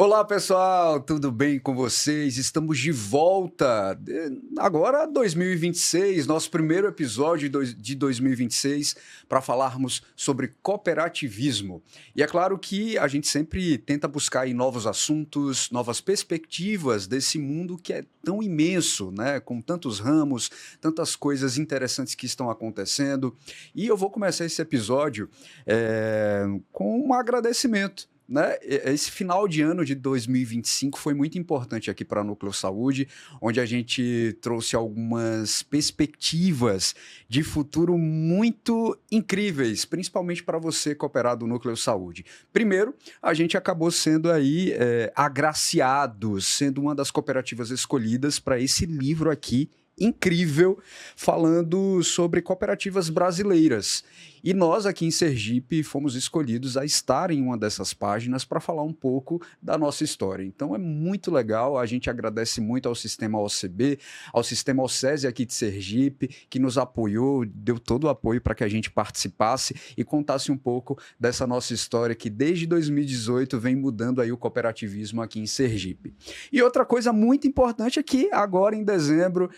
Olá pessoal, tudo bem com vocês? Estamos de volta, agora 2026, nosso primeiro episódio de 2026 para falarmos sobre cooperativismo. E é claro que a gente sempre tenta buscar aí novos assuntos, novas perspectivas desse mundo que é tão imenso, né? Com tantos ramos, tantas coisas interessantes que estão acontecendo. E eu vou começar esse episódio com um agradecimento. Né? Esse final de ano de 2025 foi muito importante aqui para a Núcleo Saúde, onde a gente trouxe algumas perspectivas de futuro muito incríveis, principalmente para você cooperar do Núcleo Saúde. Primeiro, a gente acabou sendo aí agraciados, sendo uma das cooperativas escolhidas para esse livro aqui, incrível, falando sobre cooperativas brasileiras. E nós aqui em Sergipe fomos escolhidos a estar em uma dessas páginas para falar um pouco da nossa história. Então é muito legal, a gente agradece muito ao Sistema OCB, ao Sistema OCESE aqui de Sergipe, que nos apoiou, deu todo o apoio para que a gente participasse e contasse um pouco dessa nossa história que desde 2018 vem mudando aí o cooperativismo aqui em Sergipe. E outra coisa muito importante é que agora em dezembro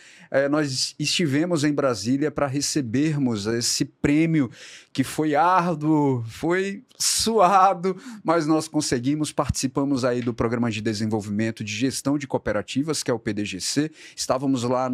nós estivemos em Brasília para recebermos esse prêmio que foi árduo, foi suado, mas nós conseguimos, participamos aí do Programa de Desenvolvimento de Gestão de Cooperativas, que é o PDGC, estávamos lá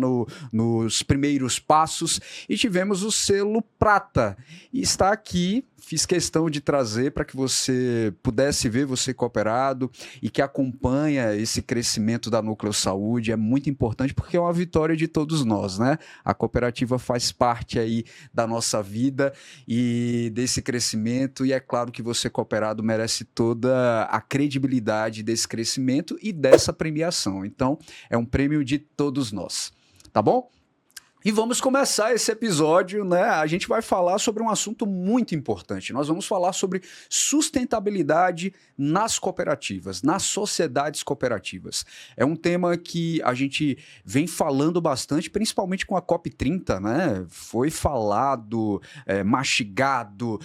nos primeiros passos e tivemos o selo prata, e está aqui, fiz questão de trazer para que você pudesse ver, você cooperado e que acompanha esse crescimento da Núcleo Saúde, é muito importante porque é uma vitória de todos nós, né? A cooperativa faz parte aí da nossa vida e desse crescimento, e é claro que você cooperado merece toda a credibilidade desse crescimento e dessa premiação. Então, é um prêmio de todos nós, tá bom? E vamos começar esse episódio, né? A gente vai falar sobre um assunto muito importante. Nós vamos falar sobre sustentabilidade nas cooperativas, nas sociedades cooperativas. É um tema que a gente vem falando bastante, principalmente com a COP30, né? Foi falado, mastigado,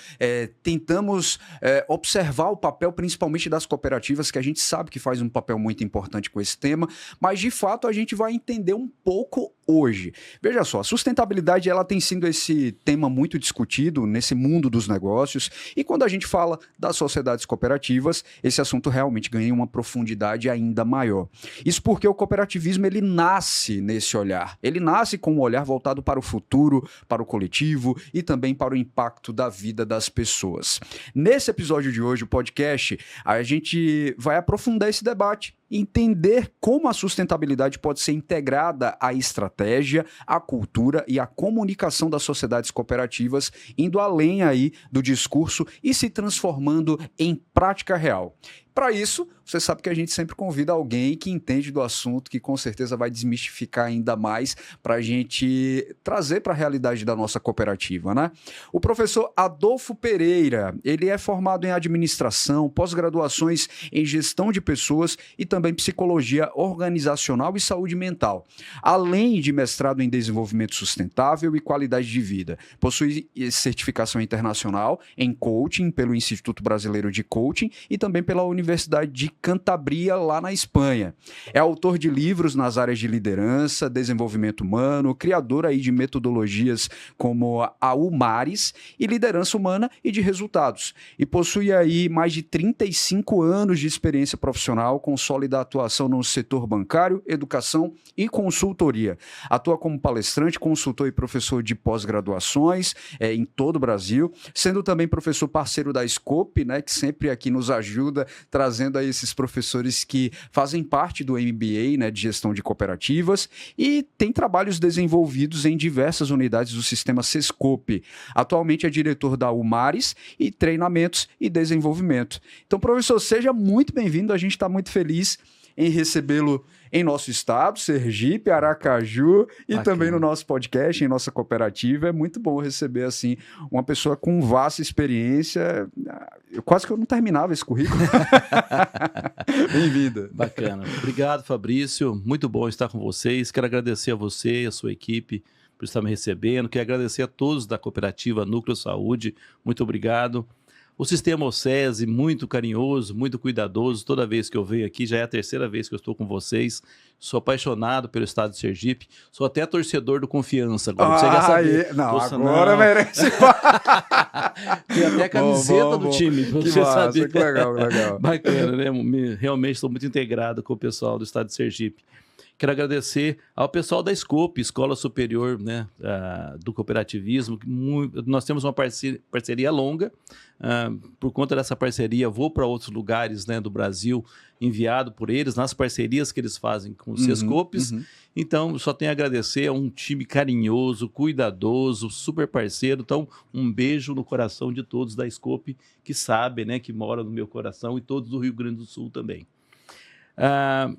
tentamos observar o papel principalmente das cooperativas, que a gente sabe que faz um papel muito importante com esse tema, mas de fato a gente vai entender um pouco hoje. Veja só, a sustentabilidade ela tem sido esse tema muito discutido nesse mundo dos negócios, e quando a gente fala das sociedades cooperativas, esse assunto realmente ganha uma profundidade ainda maior. Isso porque o cooperativismo ele nasce nesse olhar, ele nasce com um olhar voltado para o futuro, para o coletivo e também para o impacto da vida das pessoas. Nesse episódio de hoje, o podcast, a gente vai aprofundar esse debate, entender como a sustentabilidade pode ser integrada à estratégia, à cultura e à comunicação das sociedades cooperativas, indo além aí do discurso e se transformando em prática real. Para isso, você sabe que a gente sempre convida alguém que entende do assunto, que com certeza vai desmistificar ainda mais para a gente trazer para a realidade da nossa cooperativa, né? O professor Adolfo Pereira, ele é formado em administração, pós-graduações em gestão de pessoas e também psicologia organizacional e saúde mental, além de mestrado em desenvolvimento sustentável e qualidade de vida. Possui certificação internacional em coaching pelo Instituto Brasileiro de Coaching e também pela Universidade de Cantabria, lá na Espanha. É autor de livros nas áreas de liderança, desenvolvimento humano, criador aí de metodologias como a UMARES e liderança humana e de resultados. E possui aí mais de 35 anos de experiência profissional com sólida atuação no setor bancário, educação e consultoria. Atua como palestrante, consultor e professor de pós-graduações em todo o Brasil, sendo também professor parceiro da Scope, né, que sempre aqui nos ajuda, trazendo aí esses professores que fazem parte do MBA, né, de gestão de cooperativas, e tem trabalhos desenvolvidos em diversas unidades do sistema Sescope. Atualmente é diretor da UMARES e treinamentos e desenvolvimento. Então, professor, seja muito bem-vindo, a gente está muito feliz em recebê-lo em nosso estado, Sergipe, Aracaju, e também no nosso podcast, em nossa cooperativa. É muito bom receber, assim, uma pessoa com vasta experiência. Quase que eu não terminava esse currículo. Bem-vinda. Bacana. Obrigado, Fabrício. Muito bom estar com vocês. Quero agradecer a você e a sua equipe por estar me recebendo. Quero agradecer a todos da cooperativa Núcleo Saúde. Muito obrigado. O sistema OSESI, muito carinhoso, muito cuidadoso. Toda vez que eu venho aqui, já é a terceira vez que eu estou com vocês. Sou apaixonado pelo estado de Sergipe. Sou até torcedor do Confiança. Agora você quer saber. Não, agora merece. Tem até camiseta do time, pra que você massa, saber. Que legal, legal. Bacana, né? Realmente estou muito integrado com o pessoal do estado de Sergipe. Quero agradecer ao pessoal da Scope, Escola Superior, né, do Cooperativismo. Nós temos uma parceria longa. Por conta dessa parceria, vou para outros lugares, né, do Brasil, enviado por eles, nas parcerias que eles fazem com os Sescopes. Então, só tenho a agradecer a um time carinhoso, cuidadoso, super parceiro. Então, um beijo no coração de todos da Scope, que sabem, né, que moram no meu coração, e todos do Rio Grande do Sul também.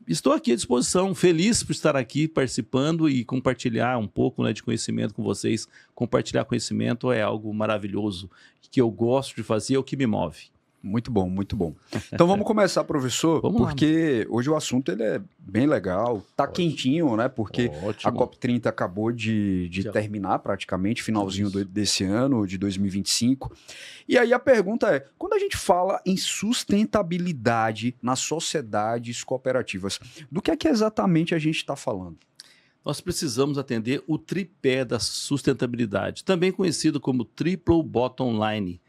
Estou aqui à disposição, feliz por estar aqui participando e compartilhar um pouco, né, de conhecimento com vocês. Compartilhar conhecimento é algo maravilhoso, que eu gosto de fazer, é o que me move. Muito bom, muito bom. Então vamos começar, professor, porque hoje o assunto ele é bem legal, tá quentinho, né? Porque a COP30 acabou de terminar praticamente, finalzinho desse ano, de 2025. E aí a pergunta é, quando a gente fala em sustentabilidade nas sociedades cooperativas, do que é que exatamente a gente está falando? Nós precisamos atender o tripé da sustentabilidade, também conhecido como Triple Bottom Line.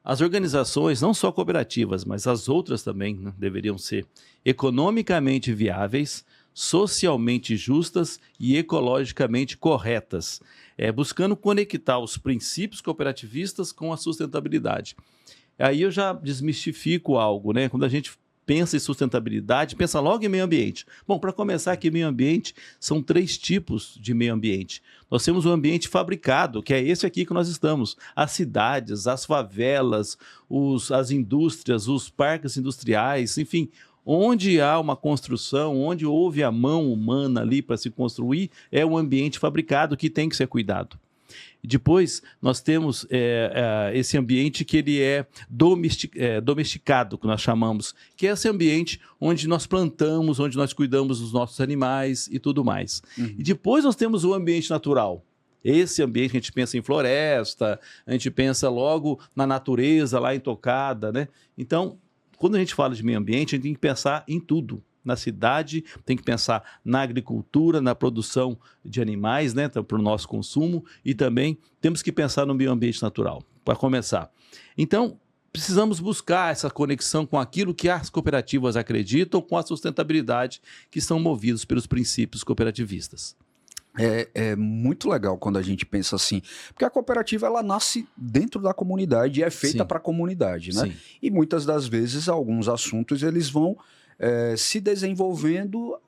As organizações, não só cooperativas, mas as outras também, né, deveriam ser economicamente viáveis, socialmente justas e ecologicamente corretas, buscando conectar os princípios cooperativistas com a sustentabilidade. Aí eu já desmistifico algo, né? Quando a gente pensa em sustentabilidade, pensa logo em meio ambiente. Bom, para começar aqui, meio ambiente, são 3 tipos de meio ambiente. Nós temos o ambiente fabricado, que é esse aqui que nós estamos. As cidades, as favelas, as indústrias, os parques industriais, enfim, onde há uma construção, onde houve a mão humana ali para se construir, é um ambiente fabricado que tem que ser cuidado. Depois, nós temos esse ambiente que ele é domesticado, que nós chamamos, que é esse ambiente onde nós plantamos, onde nós cuidamos dos nossos animais e tudo mais. E depois nós temos o ambiente natural. Esse ambiente, a gente pensa em floresta, a gente pensa logo na natureza lá intocada, né? Então, quando a gente fala de meio ambiente, a gente tem que pensar em tudo. Na cidade, tem que pensar na agricultura, na produção de animais, né, para o nosso consumo, e também temos que pensar no meio ambiente natural, para começar. Então, precisamos buscar essa conexão com aquilo que as cooperativas acreditam, com a sustentabilidade, que são movidos pelos princípios cooperativistas. É muito legal quando a gente pensa assim, porque a cooperativa ela nasce dentro da comunidade e é feita para a comunidade, né? Sim. E muitas das vezes alguns assuntos eles vão se desenvolvendo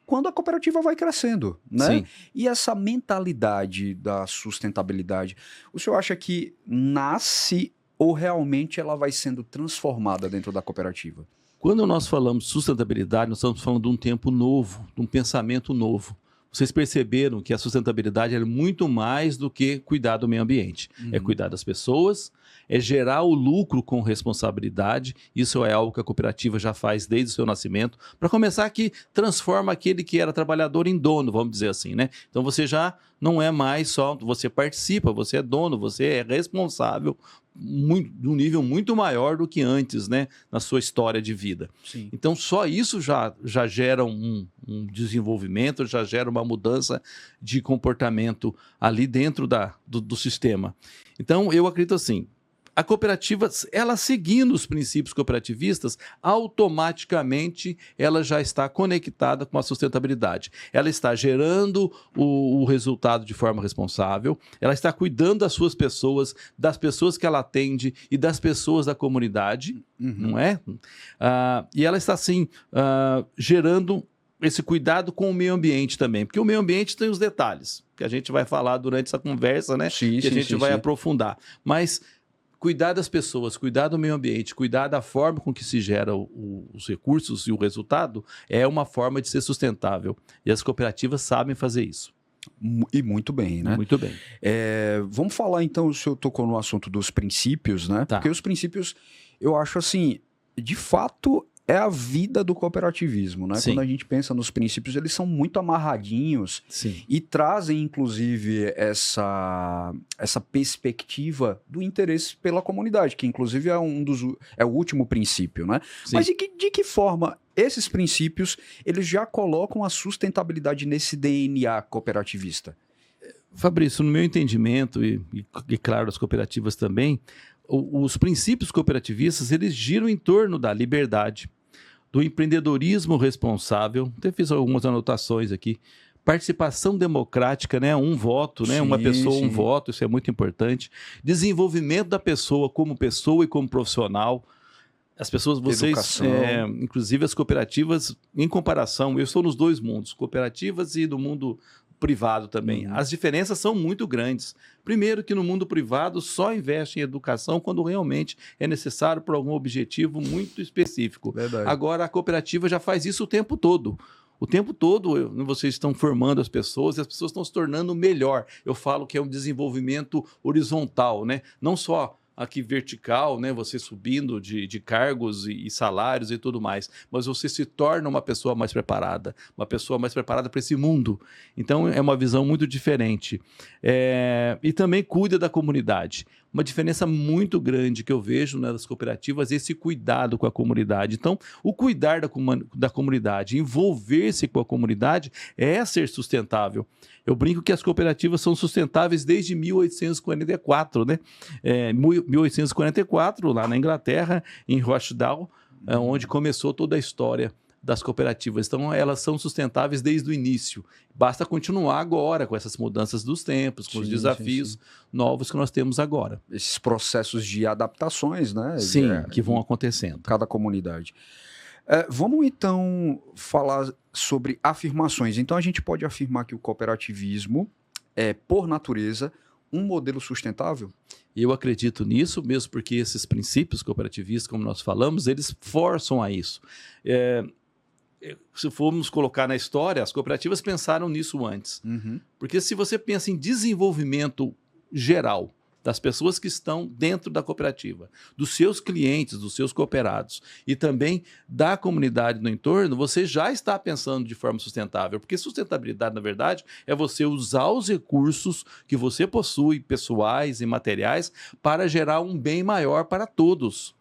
quando a cooperativa vai crescendo, né? Sim. E essa mentalidade da sustentabilidade, o senhor acha que nasce ou realmente ela vai sendo transformada dentro da cooperativa? Quando nós falamos de sustentabilidade, nós estamos falando de um tempo novo, de um pensamento novo. Vocês perceberam que a sustentabilidade é muito mais do que cuidar do meio ambiente. É cuidar das pessoas, é gerar o lucro com responsabilidade. Isso é algo que a cooperativa já faz desde o seu nascimento. Para começar, que transforma aquele que era trabalhador em dono, vamos dizer assim, né? Então você já não é mais só, você participa, você é dono, você é responsável de um nível muito maior do que antes, né, na sua história de vida. Sim. Então só isso já gera um desenvolvimento, já gera uma mudança de comportamento ali dentro do sistema. Então eu acredito assim, a cooperativa, ela seguindo os princípios cooperativistas, automaticamente ela já está conectada com a sustentabilidade. Ela está gerando o resultado de forma responsável, ela está cuidando das suas pessoas, das pessoas que ela atende e das pessoas da comunidade, não é? E ela está, assim, gerando esse cuidado com o meio ambiente também, porque o meio ambiente tem os detalhes, que a gente vai falar durante essa conversa, né? Sim, que a gente vai aprofundar. Mas cuidar das pessoas, cuidar do meio ambiente, cuidar da forma com que se gera os recursos e o resultado é uma forma de ser sustentável. E as cooperativas sabem fazer isso. E muito bem, né? Muito bem. Vamos falar então, o senhor tocou no assunto dos princípios, né? Tá. Porque os princípios, eu acho assim, de fato, é a vida do cooperativismo, né? Sim. Quando a gente pensa nos princípios, eles são muito amarradinhos Sim. e trazem, inclusive, essa perspectiva do interesse pela comunidade, que, inclusive, é o último princípio, né? Sim. Mas de que forma esses princípios eles já colocam a sustentabilidade nesse DNA cooperativista? Fabrício, no meu entendimento, e claro, as cooperativas também, os princípios cooperativistas, eles giram em torno da liberdade, do empreendedorismo responsável, até fiz algumas anotações aqui, participação democrática, né? Um voto, né? Uma pessoa, um voto, isso é muito importante, desenvolvimento da pessoa e como profissional. As pessoas, vocês, inclusive as cooperativas, em comparação, eu estou nos dois mundos, cooperativas e do mundo privado também. As diferenças são muito grandes. Primeiro que no mundo privado só investe em educação quando realmente é necessário por algum objetivo muito específico. Verdade. Agora a cooperativa já faz isso o tempo todo. O tempo todo vocês estão formando as pessoas e as pessoas estão se tornando melhor. Eu falo que é um desenvolvimento horizontal, né? Não só aqui vertical, né? Você subindo de cargos e salários e tudo mais, mas você se torna uma pessoa mais preparada para esse mundo. Então é uma visão muito diferente. E também cuida da comunidade. Uma diferença muito grande que eu vejo nas cooperativas é esse cuidado com a comunidade. Então, o cuidar da comunidade, envolver-se com a comunidade é ser sustentável. Eu brinco que as cooperativas são sustentáveis desde 1844, né? 1844, lá na Inglaterra, em Rochdale, onde começou toda a história das cooperativas. Então, elas são sustentáveis desde o início. Basta continuar agora com essas mudanças dos tempos, com os desafios novos que nós temos agora. Esses processos de adaptações, né? Sim, que vão acontecendo. Cada comunidade. Vamos, então, falar sobre afirmações. Então, a gente pode afirmar que o cooperativismo é, por natureza, um modelo sustentável? Eu acredito nisso, mesmo porque esses princípios cooperativistas, como nós falamos, eles forçam a isso. Se formos colocar na história, as cooperativas pensaram nisso antes. Porque se você pensa em desenvolvimento geral das pessoas que estão dentro da cooperativa, dos seus clientes, dos seus cooperados e também da comunidade no entorno, você já está pensando de forma sustentável, porque sustentabilidade, na verdade, é você usar os recursos que você possui, pessoais e materiais, para gerar um bem maior para todos.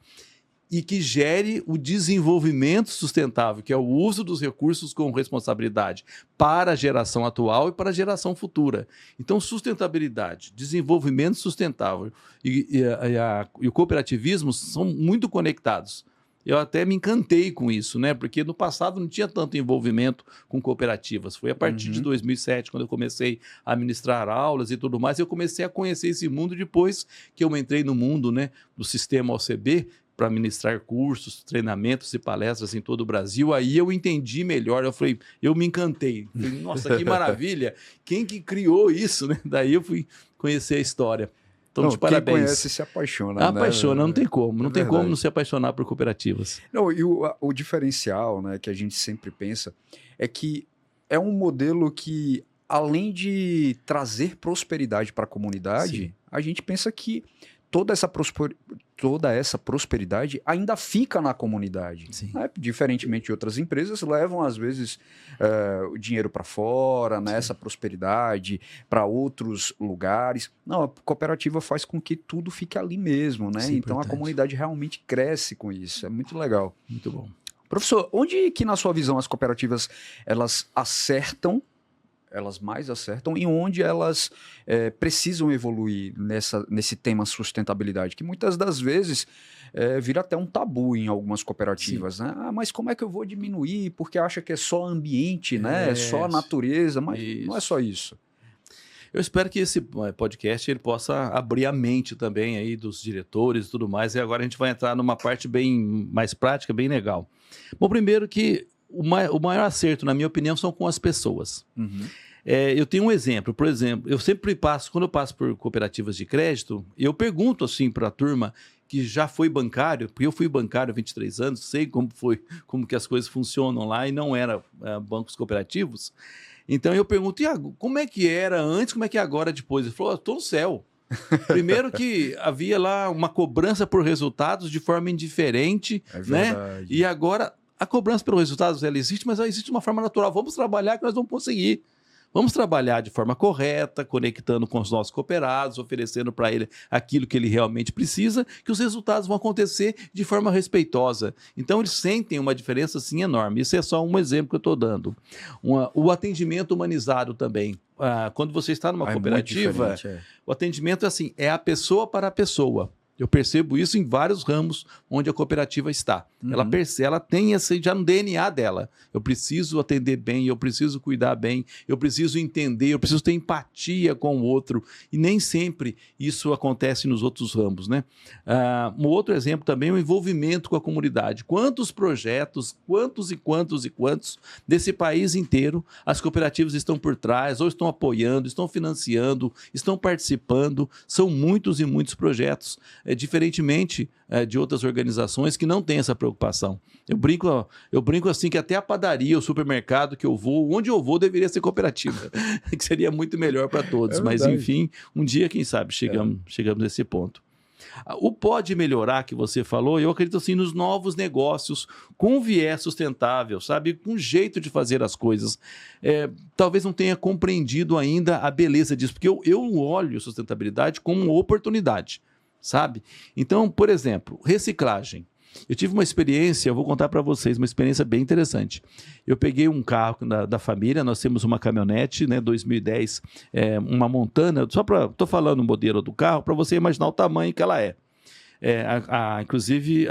E que gere o desenvolvimento sustentável, que é o uso dos recursos com responsabilidade para a geração atual e para a geração futura. Então, sustentabilidade, desenvolvimento sustentável e o cooperativismo são muito conectados. Eu até me encantei com isso, né? Porque no passado não tinha tanto envolvimento com cooperativas. Foi a partir de 2007, quando eu comecei a ministrar aulas e tudo mais, eu comecei a conhecer esse mundo depois que eu entrei no mundo, né, do sistema OCB, para ministrar cursos, treinamentos e palestras em todo o Brasil. Aí eu entendi melhor, eu me encantei. Falei, nossa, que maravilha! Quem que criou isso, né? Daí eu fui conhecer a história. Então, de parabéns. Quem conhece se apaixona. Apaixona, né? não tem como. Não tem como não se apaixonar por cooperativas. Não, e o diferencial, né, que a gente sempre pensa é que é um modelo que, além de trazer prosperidade para a comunidade, a gente pensa que toda essa prosperidade ainda fica na comunidade. Né? Diferentemente de outras empresas, levam, às vezes, o dinheiro para fora, né? Essa prosperidade para outros lugares. Não, a cooperativa faz com que tudo fique ali mesmo. Né? Sim, então, a comunidade realmente cresce com isso. É muito legal. Muito bom. Professor, onde que, na sua visão, as cooperativas elas mais acertam e onde elas precisam evoluir nesse tema sustentabilidade, que muitas das vezes vira até um tabu em algumas cooperativas, né? Mas como é que eu vou diminuir? Porque acha que é só ambiente, né? É só a natureza, mas não é só isso. Eu espero que esse podcast ele possa abrir a mente também aí dos diretores e tudo mais, e agora a gente vai entrar numa parte bem mais prática, bem legal. Bom, primeiro que o maior acerto, na minha opinião, são com as pessoas. Eu tenho um exemplo, por exemplo, eu sempre passo, quando eu passo por cooperativas de crédito, eu pergunto assim para a turma que já foi bancário, porque eu fui bancário há 23 anos, sei como que as coisas funcionam lá e não era bancos cooperativos. Então eu pergunto, como é que era antes, como é que é agora depois? Ele falou, estou no céu. Primeiro que havia lá uma cobrança por resultados de forma indiferente, né? E agora a cobrança pelos resultados ela existe, mas ela existe de uma forma natural. Vamos trabalhar que nós vamos conseguir. Vamos trabalhar de forma correta, conectando com os nossos cooperados, oferecendo para ele aquilo que ele realmente precisa, que os resultados vão acontecer de forma respeitosa. Então, eles sentem uma diferença, sim, enorme. Isso é só um exemplo que eu estou dando. O atendimento humanizado também. Quando você está numa cooperativa, o atendimento é assim, é a pessoa para a pessoa. Eu percebo isso em vários ramos onde a cooperativa está. Ela tem esse já no DNA dela. Eu preciso atender bem, eu preciso cuidar bem, eu preciso entender, eu preciso ter empatia com o outro. E nem sempre isso acontece nos outros ramos, né? Um outro exemplo também é o envolvimento com a comunidade. Quantos projetos, quantos desse país inteiro as cooperativas estão por trás, ou estão apoiando, estão financiando, estão participando. São muitos e muitos projetos. Diferentemente de outras organizações que não têm essa preocupação. Eu brinco assim que até a padaria, o supermercado que eu vou, onde eu vou deveria ser cooperativa, que seria muito melhor para todos. Mas enfim, um dia, quem sabe, chegamos nesse ponto. O pode melhorar que você falou, eu acredito assim nos novos negócios com viés sustentável, sabe? Com jeito de fazer as coisas. Talvez não tenha compreendido ainda a beleza disso, porque eu olho sustentabilidade como uma oportunidade. Sabe? Então, por exemplo, reciclagem. Eu tive uma experiência, eu vou contar para vocês, uma experiência bem interessante. Eu peguei um carro da família, nós temos uma caminhonete, né, 2010, uma Montana, estou falando o modelo do carro para você imaginar o tamanho que ela é. Inclusive,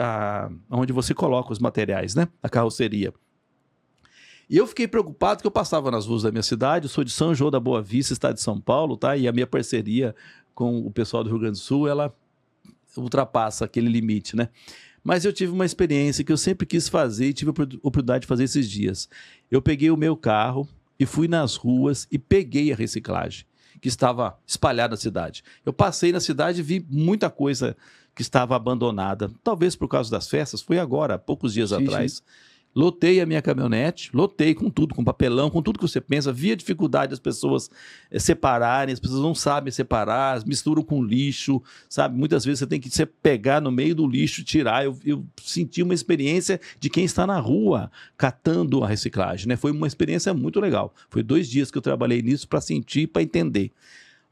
onde você coloca os materiais, né, a carroceria. E eu fiquei preocupado que eu passava nas ruas da minha cidade, eu sou de São João da Boa Vista, estado de São Paulo, tá? E a minha parceria com o pessoal do Rio Grande do Sul, ela ultrapassa aquele limite, né? Mas eu tive uma experiência que eu sempre quis fazer e tive a oportunidade de fazer esses dias. Eu peguei o meu carro e fui nas ruas e peguei a reciclagem que estava espalhada na cidade. Eu passei na cidade e vi muita coisa que estava abandonada, talvez por causa das festas, foi agora, há poucos dias atrás. Sim. Lotei a minha caminhonete, lotei com tudo, com papelão, com tudo que você pensa. Vi a dificuldade das pessoas separarem, as pessoas não sabem separar, misturam com lixo, sabe? Muitas vezes você tem que pegar no meio do lixo e tirar. Eu senti uma experiência de quem está na rua catando a reciclagem, né? Foi uma experiência muito legal. Foi 2 dias que eu trabalhei nisso para sentir, para entender.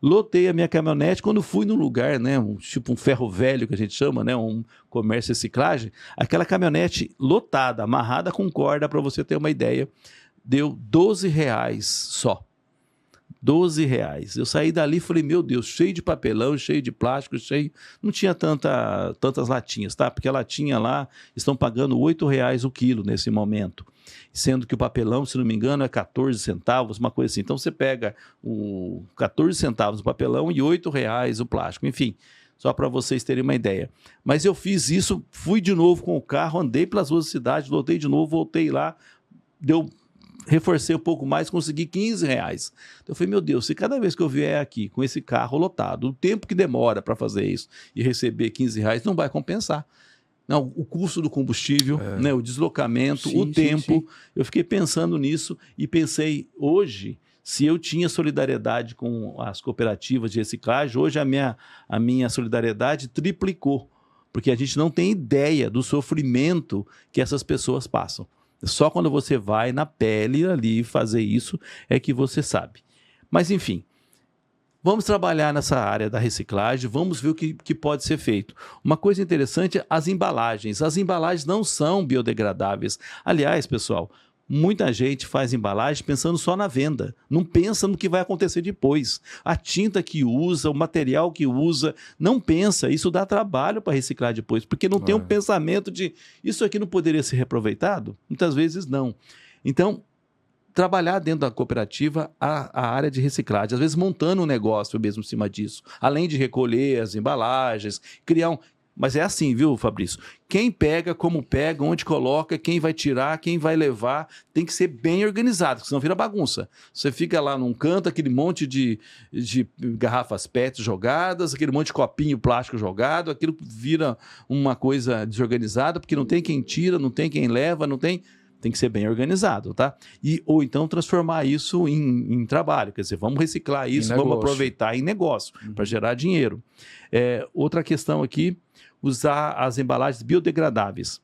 Lotei a minha caminhonete, quando fui num lugar, né, tipo um ferro velho que a gente chama, né, um comércio de reciclagem, aquela caminhonete lotada, amarrada com corda, para você ter uma ideia, deu R$12 só. R$12. Eu saí dali e falei, meu Deus, cheio de papelão, cheio de plástico, cheio... Não tinha tantas latinhas, tá? Porque a latinha lá estão pagando R$8 o quilo nesse momento. Sendo que o papelão, se não me engano, é 14 centavos, uma coisa assim. Então você pega 14 centavos o papelão e R$8 o plástico. Enfim, só para vocês terem uma ideia. Mas eu fiz isso, fui de novo com o carro, andei pelas ruas da cidade, lotei de novo, voltei lá, reforcei um pouco mais, consegui R$15. Então eu falei, meu Deus, se cada vez que eu vier aqui com esse carro lotado, o tempo que demora para fazer isso e receber R$15 não vai compensar. Não, o custo do combustível, né, o deslocamento, sim, o tempo. Sim. Eu fiquei pensando nisso e pensei, hoje, se eu tinha solidariedade com as cooperativas de reciclagem, hoje a minha solidariedade triplicou, porque a gente não tem ideia do sofrimento que essas pessoas passam. Só quando você vai na pele ali fazer isso é que você sabe. Mas, enfim, vamos trabalhar nessa área da reciclagem, vamos ver o que pode ser feito. Uma coisa interessante é as embalagens. As embalagens não são biodegradáveis. Aliás, pessoal, muita gente faz embalagem pensando só na venda, não pensa no que vai acontecer depois. A tinta que usa, o material que usa, não pensa. Isso dá trabalho para reciclar depois, porque não tem um pensamento de isso aqui não poderia ser reaproveitado? Muitas vezes não. Então, trabalhar dentro da cooperativa a área de reciclagem, às vezes montando um negócio mesmo em cima disso, além de recolher as embalagens, criar um... Mas é assim, viu, Fabrício? Quem pega, como pega, onde coloca, quem vai tirar, quem vai levar, tem que ser bem organizado, senão vira bagunça. Você fica lá num canto, aquele monte de garrafas PET jogadas, aquele monte de copinho plástico jogado, aquilo vira uma coisa desorganizada, porque não tem quem tira, não tem quem leva, não tem... tem que ser bem organizado, tá? Ou então transformar isso em trabalho, quer dizer, vamos reciclar isso, vamos aproveitar em negócio, para gerar dinheiro. Outra questão aqui, usar as embalagens biodegradáveis.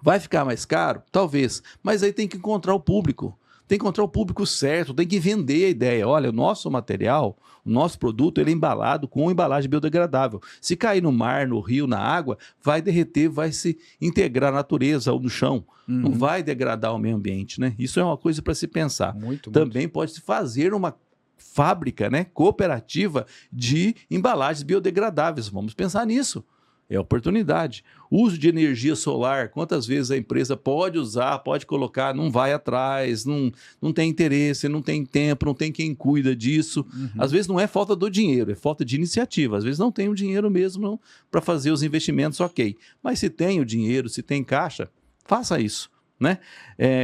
Vai ficar mais caro? Talvez, mas aí tem que encontrar o público. Tem que encontrar o público certo, tem que vender a ideia. Olha, o nosso material, o nosso produto, ele é embalado com embalagem biodegradável. Se cair no mar, no rio, na água, vai derreter, vai se integrar na natureza ou no chão. Não vai degradar o meio ambiente, né? Isso é uma coisa para se pensar. Também pode-se fazer uma fábrica, né, cooperativa de embalagens biodegradáveis. Vamos pensar nisso. É oportunidade. Uso de energia solar, quantas vezes a empresa pode usar, pode colocar, não vai atrás, não tem interesse, não tem tempo, não tem quem cuida disso. Às vezes não é falta do dinheiro, é falta de iniciativa. Às vezes não tem o dinheiro mesmo para fazer os investimentos, ok. Mas se tem o dinheiro, se tem caixa, faça isso. Né?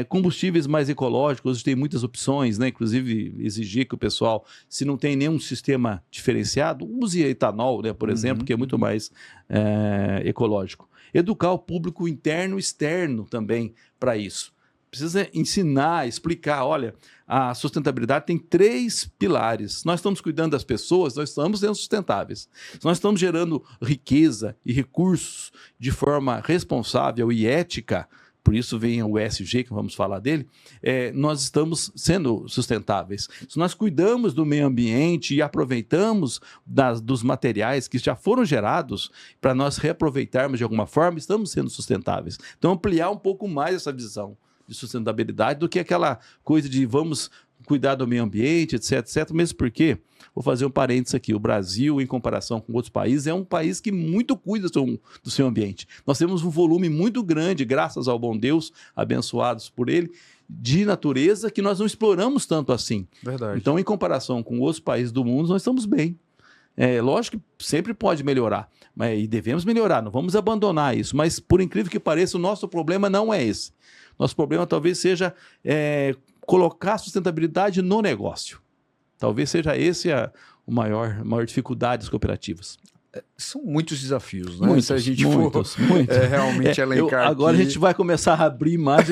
Combustíveis mais ecológicos, tem muitas opções, né? Inclusive exigir que o pessoal, se não tem nenhum sistema diferenciado, use etanol, né, por exemplo, que é muito mais ecológico. Educar o público interno e externo também para isso. Precisa ensinar, explicar, olha, a sustentabilidade tem 3 pilares. Nós estamos cuidando das pessoas, nós estamos sendo sustentáveis. Nós estamos gerando riqueza e recursos de forma responsável e ética. Por isso vem o ESG, que vamos falar dele, nós estamos sendo sustentáveis. Se nós cuidamos do meio ambiente e aproveitamos dos materiais que já foram gerados para nós reaproveitarmos de alguma forma, estamos sendo sustentáveis. Então, ampliar um pouco mais essa visão de sustentabilidade do que aquela coisa de vamos cuidar do meio ambiente, etc, etc. Mesmo porque, vou fazer um parênteses aqui, o Brasil, em comparação com outros países, é um país que muito cuida do seu ambiente. Nós temos um volume muito grande, graças ao bom Deus, abençoados por ele, de natureza que nós não exploramos tanto assim. Verdade. Então, em comparação com outros países do mundo, nós estamos bem. Lógico que sempre pode melhorar, e devemos melhorar, não vamos abandonar isso, mas por incrível que pareça, o nosso problema não é esse. Nosso problema talvez seja colocar a sustentabilidade no negócio. Talvez seja esse a maior dificuldade das cooperativas. São muitos desafios, né? Muitos, se a gente muitos. Realmente elencar agora aqui... a gente vai começar a abrir mais,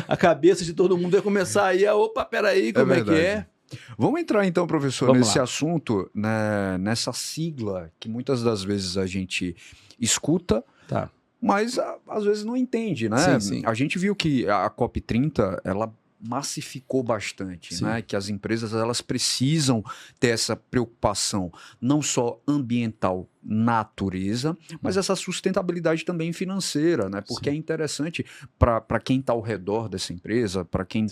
a cabeça de todo mundo vai começar aí, opa, peraí, como é que é? Vamos entrar então, professor, Vamos nesse lá. assunto, né, nessa sigla que muitas das vezes a gente escuta, Tá. mas às vezes não entende, né? Sim, sim. A gente viu que a COP30, ela massificou bastante, né? Que as empresas elas precisam ter essa preocupação não só ambiental, natureza, mas essa sustentabilidade também financeira, né? Porque é interessante para quem está ao redor dessa empresa, para quem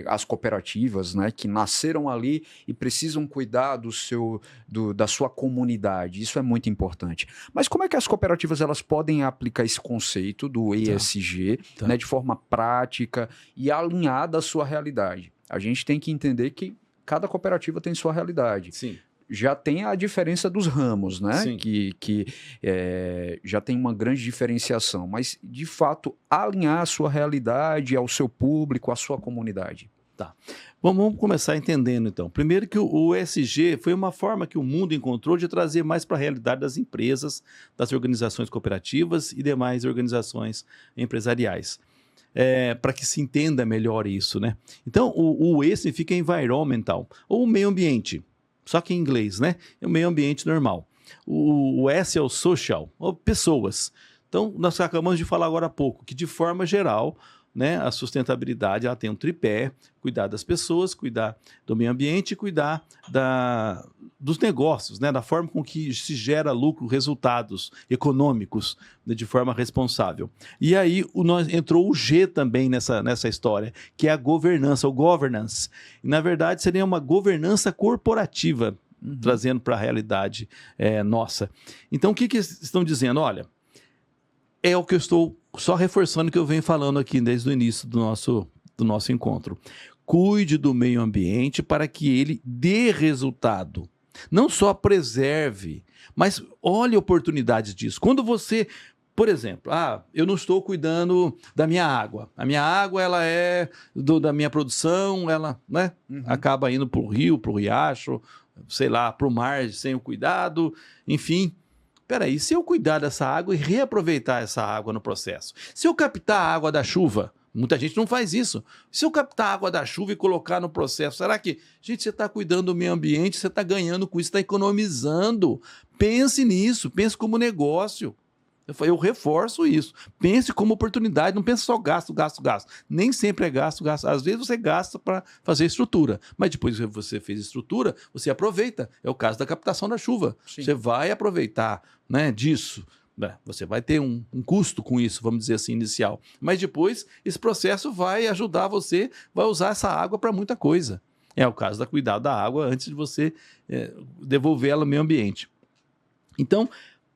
as cooperativas, né? Que nasceram ali e precisam cuidar da sua comunidade. Isso é muito importante. Mas como é que as cooperativas elas podem aplicar esse conceito do ESG, né? De forma prática e alinhada à sua realidade? A gente tem que entender que cada cooperativa tem sua realidade. Sim. Já tem a diferença dos ramos, né? Sim. Que já tem uma grande diferenciação, mas de fato alinhar a sua realidade ao seu público, à sua comunidade. Tá. Vamos começar entendendo então. Primeiro que o ESG foi uma forma que o mundo encontrou de trazer mais para a realidade das empresas, das organizações cooperativas e demais organizações empresariais. Para que se entenda melhor isso, né? Então, o E significa environmental, ou meio ambiente. Só que em inglês, né? É o meio ambiente normal. O S é o social, ou pessoas. Então, nós acabamos de falar agora há pouco que, de forma geral, né, a sustentabilidade ela tem um tripé: cuidar das pessoas, cuidar do meio ambiente e cuidar dos negócios, né, da forma com que se gera lucro, resultados econômicos, né, de forma responsável. E aí entrou o G também nessa história, que é a governança, ou governance. E, na verdade, seria uma governança corporativa, trazendo para a realidade nossa. Então, o que estão dizendo? Olha, é o que eu estou só reforçando que eu venho falando aqui desde o início do nosso encontro. Cuide do meio ambiente para que ele dê resultado. Não só preserve, mas olhe oportunidades disso. Quando você, por exemplo, eu não estou cuidando da minha água. A minha água ela é da minha produção, ela, né, acaba indo para o rio, para o riacho, sei lá, para o mar sem o cuidado, enfim. Se eu cuidar dessa água e reaproveitar essa água no processo, se eu captar a água da chuva, Muita gente não faz isso. Se eu captar a água da chuva e colocar no processo, será que, gente, você está cuidando do meio ambiente, você está ganhando com isso, está economizando? Pense nisso, pense como negócio. Eu reforço isso. Pense como oportunidade, não pense só gasto, gasto, gasto. Nem sempre é gasto, gasto. Às vezes você gasta para fazer estrutura, mas depois que você fez estrutura, você aproveita. É o caso da captação da chuva. Sim. Você vai aproveitar, né, disso. Você vai ter um custo com isso, vamos dizer assim, inicial. Mas depois, esse processo vai ajudar você, vai usar essa água para muita coisa. É o caso da cuidar da água antes de você devolver ela ao meio ambiente. Então,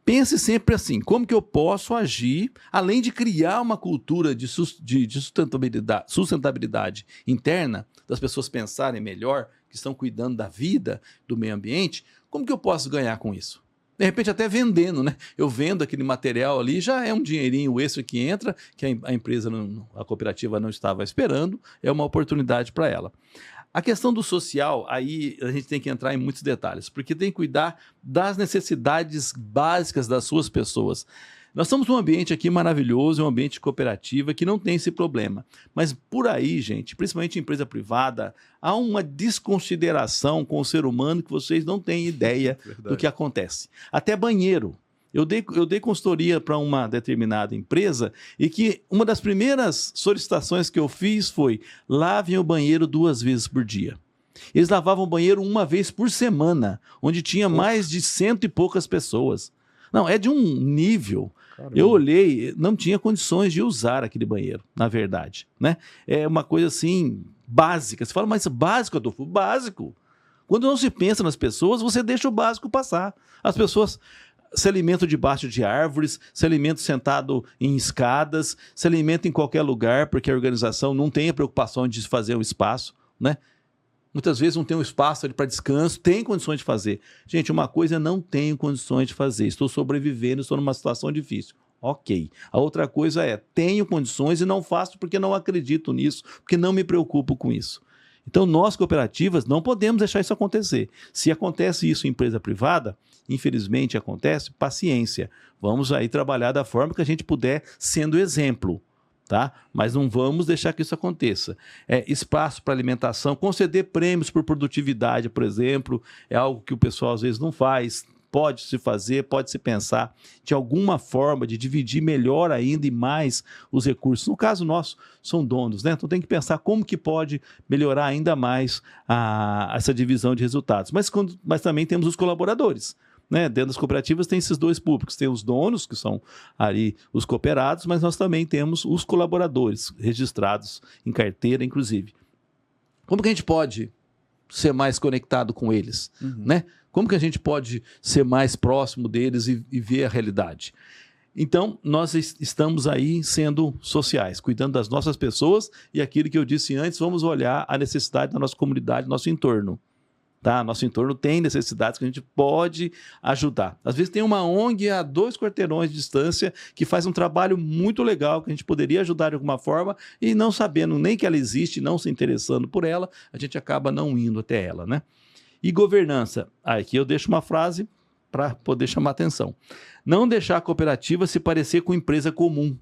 pense sempre assim, como que eu posso agir, além de criar uma cultura de sustentabilidade interna, das pessoas pensarem melhor, que estão cuidando da vida, do meio ambiente, como que eu posso ganhar com isso? De repente até vendendo, né? Eu vendo aquele material ali, já é um dinheirinho extra que entra, que a empresa, a cooperativa não estava esperando, é uma oportunidade para ela. A questão do social, aí a gente tem que entrar em muitos detalhes, porque tem que cuidar das necessidades básicas das suas pessoas. Nós estamos num ambiente aqui maravilhoso, um ambiente cooperativa que não tem esse problema. Mas por aí, gente, principalmente em empresa privada, há uma desconsideração com o ser humano que vocês não têm ideia do que acontece. Até banheiro. Eu dei consultoria para uma determinada empresa e que uma das primeiras solicitações que eu fiz foi: lavem o banheiro 2 vezes por dia. Eles lavavam o banheiro 1 vez por semana, onde tinha mais de 100 e poucas pessoas. Não, é de um nível. Caramba. Eu olhei, não tinha condições de usar aquele banheiro, na verdade, né? É uma coisa assim, básica. Você fala, mas básico, Adolfo? Básico. Quando não se pensa nas pessoas, você deixa o básico passar. As pessoas se alimentam debaixo de árvores, se alimentam sentado em escadas, se alimentam em qualquer lugar, porque a organização não tem a preocupação de fazer um espaço, né? Muitas vezes não tem um espaço ali para descanso, tem condições de fazer. Gente, uma coisa eu não tenho condições de fazer, estou sobrevivendo, estou numa situação difícil. Ok. A outra coisa é, tenho condições e não faço porque não acredito nisso, porque não me preocupo com isso. Então, nós, cooperativas, não podemos deixar isso acontecer. Se acontece isso em empresa privada, infelizmente acontece, paciência. Vamos aí trabalhar da forma que a gente puder, sendo exemplo. Tá? Mas não vamos deixar que isso aconteça. Espaço para alimentação, conceder prêmios por produtividade, por exemplo, é algo que o pessoal às vezes não faz. Pode se fazer, pode se pensar de alguma forma de dividir melhor ainda e mais os recursos. No caso nosso, são donos, né? Então tem que pensar como que pode melhorar ainda mais essa divisão de resultados. Mas também temos os colaboradores. Né? Dentro das cooperativas tem esses dois públicos, tem os donos, que são ali os cooperados, mas nós também temos os colaboradores, registrados em carteira, inclusive. Como que a gente pode ser mais conectado com eles? Né? Como que a gente pode ser mais próximo deles e ver a realidade? Então, nós estamos aí sendo sociais, cuidando das nossas pessoas e aquilo que eu disse antes, vamos olhar a necessidade da nossa comunidade, do nosso entorno. Tá? Nosso entorno tem necessidades que a gente pode ajudar. Às vezes tem uma ONG a 2 quarteirões de distância que faz um trabalho muito legal, que a gente poderia ajudar de alguma forma e não sabendo nem que ela existe, não se interessando por ela, a gente acaba não indo até ela, né? E governança. Aqui eu deixo uma frase para poder chamar atenção. Não deixar a cooperativa se parecer com empresa comum,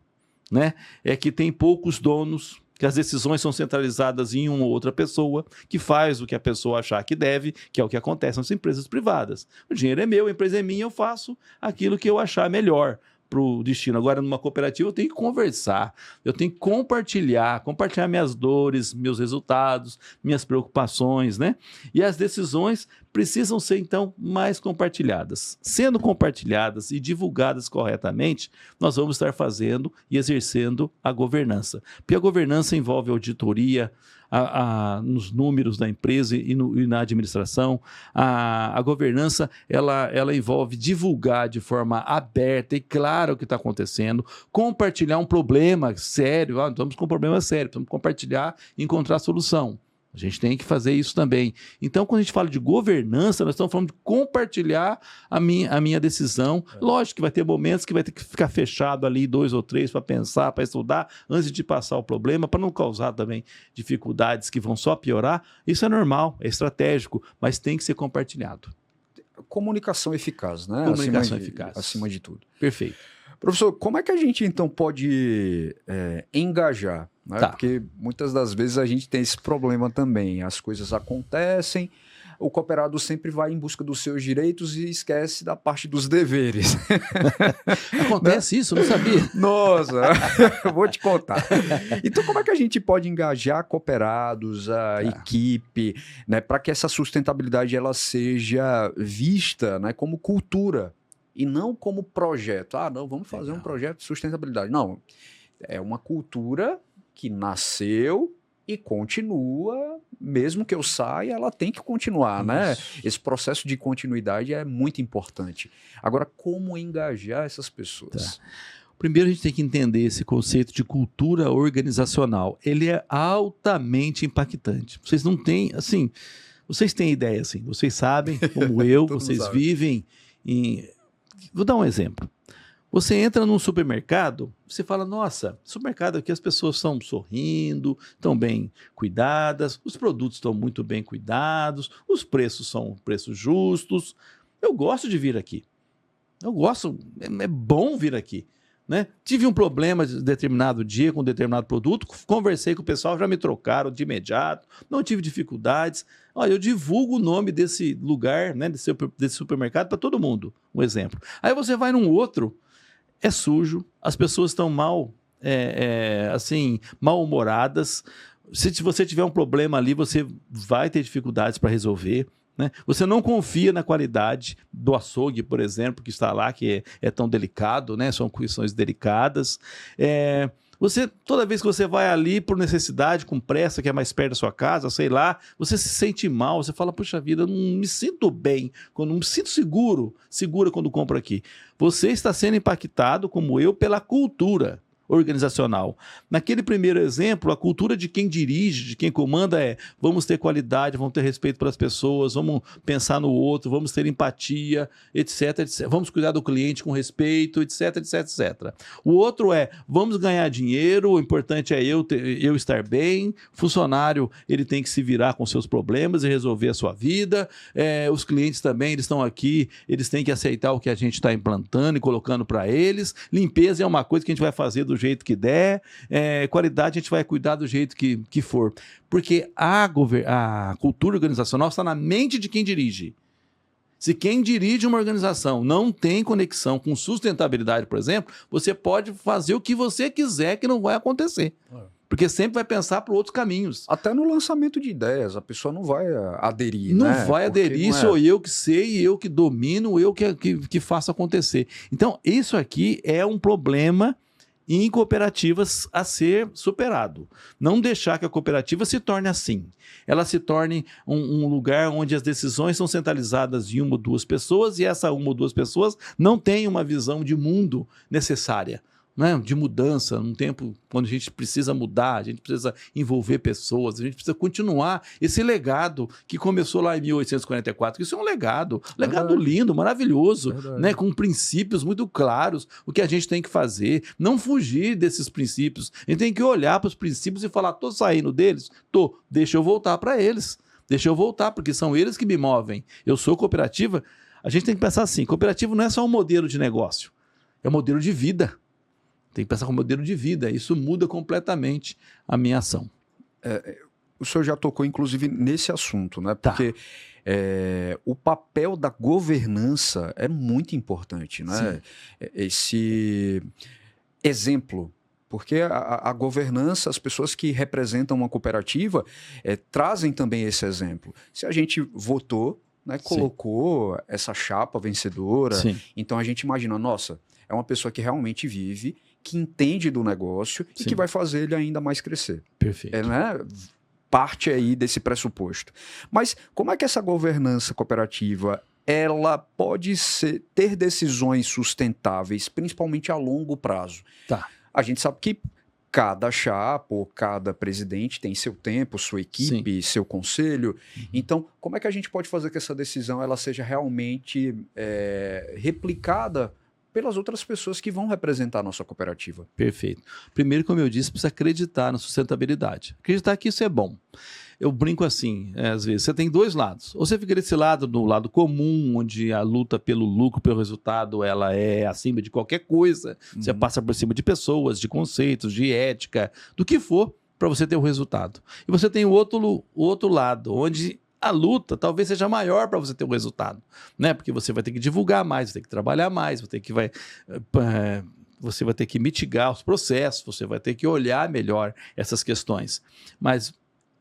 né? É que tem poucos donos, que as decisões são centralizadas em uma ou outra pessoa, que faz o que a pessoa achar que deve, que é o que acontece nas empresas privadas. O dinheiro é meu, a empresa é minha, eu faço aquilo que eu achar melhor para o destino. Agora, numa cooperativa, eu tenho que conversar, eu tenho que compartilhar minhas dores, meus resultados, minhas preocupações, né? E as decisões precisam ser, então, mais compartilhadas. Sendo compartilhadas e divulgadas corretamente, nós vamos estar fazendo e exercendo a governança. Porque a governança envolve auditoria, nos números da empresa e na administração. A governança ela envolve divulgar de forma aberta e clara o que está acontecendo, compartilhar um problema sério, estamos com um problema sério, precisamos compartilhar e encontrar solução. A gente tem que fazer isso também. Então, quando a gente fala de governança, nós estamos falando de compartilhar a minha decisão. Lógico que vai ter momentos que vai ter que ficar fechado ali 2 ou 3 para pensar, para estudar, antes de passar o problema, para não causar também dificuldades que vão só piorar. Isso é normal, é estratégico, mas tem que ser compartilhado. Comunicação eficaz, né? Comunicação eficaz. Acima de tudo. Perfeito. Professor, como é que a gente então pode engajar, né? Tá. Porque muitas das vezes a gente tem esse problema também. As coisas acontecem, o cooperado sempre vai em busca dos seus direitos e esquece da parte dos deveres. Acontece isso, não sabia? Nossa, eu vou te contar. Então, como é que a gente pode engajar cooperados, a equipe, né, para que essa sustentabilidade ela seja vista, né, como cultura e não como projeto? Ah, não, vamos fazer um projeto de sustentabilidade. Não, é uma cultura que nasceu e continua, mesmo que eu saia, ela tem que continuar, né? Esse processo de continuidade é muito importante. Agora, como engajar essas pessoas? Primeiro a gente tem que entender esse conceito de cultura organizacional. Ele é altamente impactante. Vocês não têm, assim, vocês têm ideia, assim, vocês sabem, como eu, vocês vivem em... Vou dar um exemplo. Você entra num supermercado, você fala, nossa, supermercado aqui as pessoas estão sorrindo, estão bem cuidadas, os produtos estão muito bem cuidados, os preços são preços justos. Eu gosto de vir aqui. Eu gosto, é bom vir aqui. Né? Tive um problema de determinado dia com um determinado produto, conversei com o pessoal, já me trocaram de imediato, não tive dificuldades. Olha, eu divulgo o nome desse lugar, né, desse supermercado para todo mundo, um exemplo. Aí você vai num outro, é sujo, as pessoas estão assim, mal-humoradas. Se você tiver um problema ali, você vai ter dificuldades para resolver. Né? Você não confia na qualidade do açougue, por exemplo, que está lá, que é tão delicado, né? São questões delicadas. Toda vez que você vai ali por necessidade, com pressa, que é mais perto da sua casa, sei lá, você se sente mal, você fala, puxa vida, eu não me sinto bem, não me sinto segura quando compro aqui. Você está sendo impactado, como eu, pela cultura organizacional. Naquele primeiro exemplo, a cultura de quem dirige, de quem comanda vamos ter qualidade, vamos ter respeito pelas pessoas, vamos pensar no outro, vamos ter empatia, etc, etc. Vamos cuidar do cliente com respeito, etc, etc, etc. O outro vamos ganhar dinheiro, o importante é eu estar bem, funcionário, ele tem que se virar com seus problemas e resolver a sua vida, os clientes também, eles estão aqui, eles têm que aceitar o que a gente está implantando e colocando para eles, limpeza é uma coisa que a gente vai fazer do jeito que der, qualidade a gente vai cuidar do jeito que for. Porque a cultura organizacional está na mente de quem dirige. Se quem dirige uma organização não tem conexão com sustentabilidade, por exemplo, você pode fazer o que você quiser que não vai acontecer. Porque sempre vai pensar por outros caminhos. Até no lançamento de ideias, a pessoa não vai aderir, não né? Vai aderir, sou eu que sei, eu que domino, eu que faço acontecer. Então, isso aqui é um problema em cooperativas a ser superado. Não deixar que a cooperativa se torne assim. Ela se torne um lugar onde as decisões são centralizadas em uma ou duas pessoas e essa uma ou duas pessoas não tem uma visão de mundo necessária. Né, de mudança, num tempo quando a gente precisa mudar, a gente precisa envolver pessoas, a gente precisa continuar esse legado que começou lá em 1844, que isso é um legado lindo, maravilhoso, né, com princípios muito claros, o que a gente tem que fazer, não fugir desses princípios, a gente tem que olhar para os princípios e falar, tô saindo deles? Tô, deixa eu voltar para eles, porque são eles que me movem, eu sou cooperativa, a gente tem que pensar assim, cooperativa não é só um modelo de negócio, é um modelo de vida. Tem que pensar como modelo de vida. Isso muda completamente a minha ação. O senhor já tocou, inclusive, nesse assunto, né? Porque o papel da governança é muito importante, né? Sim. Esse exemplo. Porque a governança, as pessoas que representam uma cooperativa trazem também esse exemplo. Se a gente votou, né, colocou essa chapa vencedora, então a gente imagina, nossa, é uma pessoa que realmente vive, que entende do negócio e que vai fazer ele ainda mais crescer. Perfeito. Né? Parte aí desse pressuposto. Mas como é que essa governança cooperativa ela pode ter decisões sustentáveis, principalmente a longo prazo? A gente sabe que cada chapa ou cada presidente tem seu tempo, sua equipe, seu conselho. Então, como é que a gente pode fazer que essa decisão ela seja realmente replicada pelas outras pessoas que vão representar a nossa cooperativa? Perfeito. Primeiro, como eu disse, precisa acreditar na sustentabilidade. Acreditar que isso é bom. eu brinco assim, às vezes, você tem dois lados. Ou você fica desse lado, do lado comum, onde a luta pelo lucro, pelo resultado, ela é acima de qualquer coisa. Você passa por cima de pessoas, de conceitos, de ética, do que for, para você ter o resultado. E você tem o outro lado, onde a luta talvez seja maior para você ter o resultado, né? Porque você vai ter que divulgar mais, vai ter que trabalhar mais, você vai ter que mitigar os processos, você vai ter que olhar melhor essas questões. Mas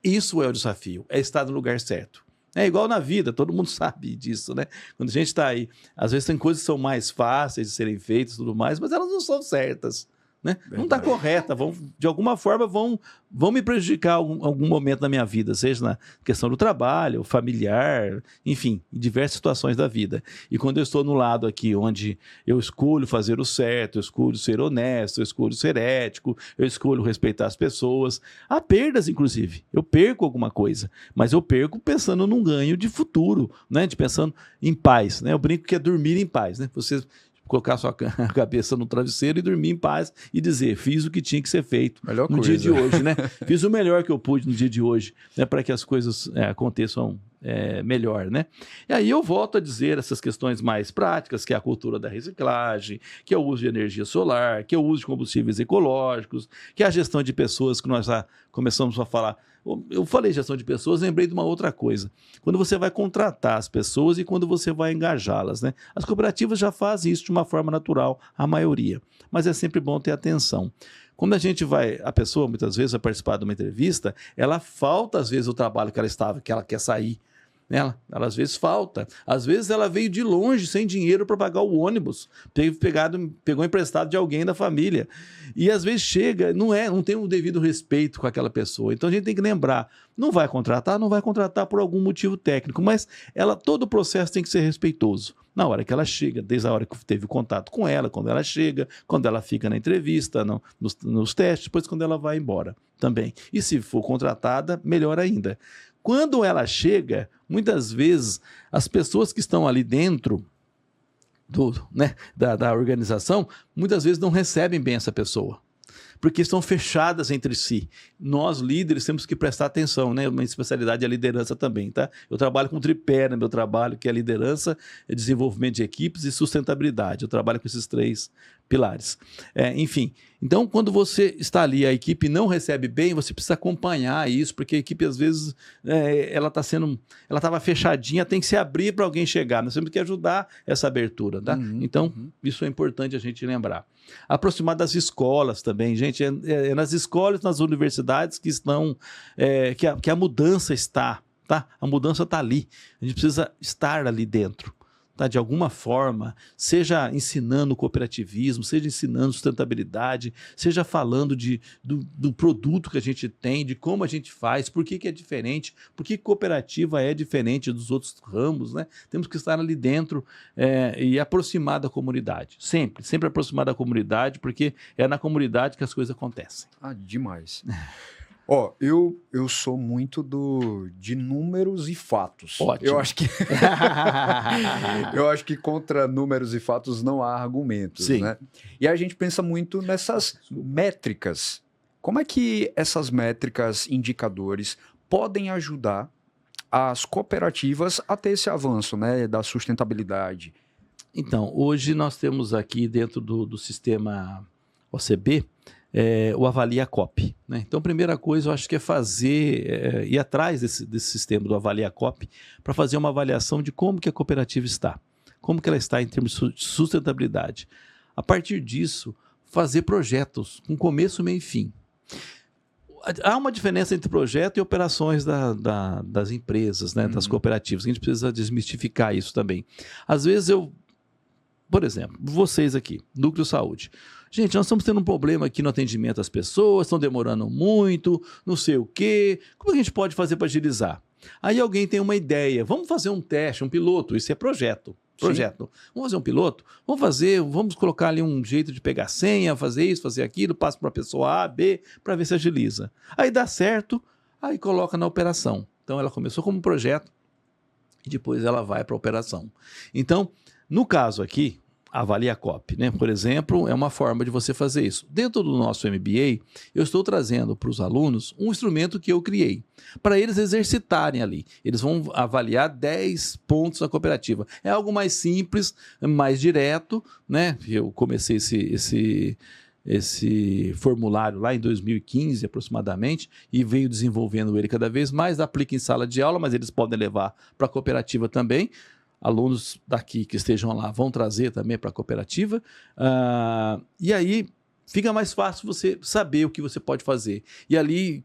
isso é o desafio, é estar no lugar certo. É igual na vida, todo mundo sabe disso, né? Quando a gente está aí, às vezes tem coisas que são mais fáceis de serem feitas e tudo mais, mas elas não são certas. Né? Não está correta, de alguma forma vão me prejudicar algum momento da minha vida, seja na questão do trabalho, familiar, enfim, em diversas situações da vida. E quando eu estou no lado aqui onde eu escolho fazer o certo, eu escolho ser honesto, eu escolho ser ético, eu escolho respeitar as pessoas, há perdas, inclusive. Eu perco alguma coisa, mas eu perco pensando num ganho de futuro, né? Pensando em paz. Né? Eu brinco que é dormir em paz. Né? Você colocar sua cabeça no travesseiro e dormir em paz e dizer, fiz o que tinha que ser feito no dia de hoje, né? Fiz o melhor que eu pude no dia de hoje, né? Para que as coisas aconteçam melhor, né? E aí eu volto a dizer essas questões mais práticas, que é a cultura da reciclagem, que é o uso de energia solar, que é o uso de combustíveis ecológicos, que é a gestão de pessoas, que nós já começamos a falar. Eu falei gestão de pessoas, lembrei de uma outra coisa. Quando você vai contratar as pessoas e quando você vai engajá-las, né? As cooperativas já fazem isso de uma forma natural, a maioria. Mas é sempre bom ter atenção. Quando a pessoa muitas vezes vai participar de uma entrevista, ela falta às vezes o trabalho que ela quer sair. Ela às vezes falta. Às vezes ela veio de longe, sem dinheiro para pagar o ônibus. Pegou emprestado de alguém da família. E às vezes chega, não tem o devido respeito com aquela pessoa. Então a gente tem que lembrar, não vai contratar por algum motivo técnico, mas todo o processo tem que ser respeitoso. Na hora que ela chega, desde a hora que teve contato com ela, quando ela chega, quando ela fica na entrevista, nos testes, depois quando ela vai embora também. E se for contratada, melhor ainda. Quando ela chega, muitas vezes as pessoas que estão ali dentro da organização, muitas vezes não recebem bem essa pessoa, porque estão fechadas entre si. Nós, líderes, temos que prestar atenção, né? Uma especialidade é a liderança também, tá? Eu trabalho com tripé no meu trabalho, que é liderança, desenvolvimento de equipes e sustentabilidade. Eu trabalho com esses 3 pilares. Enfim, então quando você está ali, a equipe não recebe bem, você precisa acompanhar isso, porque a equipe às vezes ela estava fechadinha, tem que se abrir para alguém chegar. Nós temos que ajudar essa abertura, tá? Então, isso é importante a gente lembrar. Aproximar das escolas também, gente, é nas escolas, nas universidades que estão, que a mudança está, tá? A mudança está ali, a gente precisa estar ali dentro. Tá, de alguma forma, seja ensinando cooperativismo, seja ensinando sustentabilidade, seja falando do produto que a gente tem, de como a gente faz, por que é diferente, por que cooperativa é diferente dos outros ramos, né? Temos que estar ali dentro e aproximar da comunidade, sempre aproximar da comunidade, porque é na comunidade que as coisas acontecem. Demais. Eu sou muito de números e fatos. Ótimo. Eu acho que contra números e fatos não há argumentos, Sim. Né? E a gente pensa muito nessas métricas. Como é que essas métricas, indicadores, podem ajudar as cooperativas a ter esse avanço, né, da sustentabilidade? Então, hoje nós temos aqui dentro do sistema OCB, o Avalia COP. Né? Então, a primeira coisa, eu acho que é ir atrás desse sistema do Avalia COP para fazer uma avaliação de como que a cooperativa está, como que ela está em termos de sustentabilidade. A partir disso, fazer projetos com começo, meio e fim. Há uma diferença entre projeto e operações das empresas, né? Das cooperativas. A gente precisa desmistificar isso também. Às vezes por exemplo, vocês aqui, Núcleo Saúde. Gente, nós estamos tendo um problema aqui no atendimento às pessoas, estão demorando muito, não sei o quê. Como a gente pode fazer para agilizar? Aí alguém tem uma ideia, vamos fazer um teste, um piloto, isso é projeto. Vamos fazer um piloto? Vamos colocar ali um jeito de pegar senha, fazer isso, fazer aquilo, passa para a pessoa A, B, para ver se agiliza. Aí dá certo, aí coloca na operação. Então ela começou como projeto e depois ela vai para a operação. Então, no caso aqui, AvaliaCop, né? Por exemplo, é uma forma de você fazer isso. Dentro do nosso MBA, eu estou trazendo para os alunos um instrumento que eu criei, para eles exercitarem ali. Eles vão avaliar 10 pontos da cooperativa. É algo mais simples, mais direto, né? Eu comecei esse formulário lá em 2015 aproximadamente e venho desenvolvendo ele cada vez mais, aplica em sala de aula, mas eles podem levar para a cooperativa também. Alunos daqui que estejam lá vão trazer também para a cooperativa, e aí fica mais fácil você saber o que você pode fazer. E ali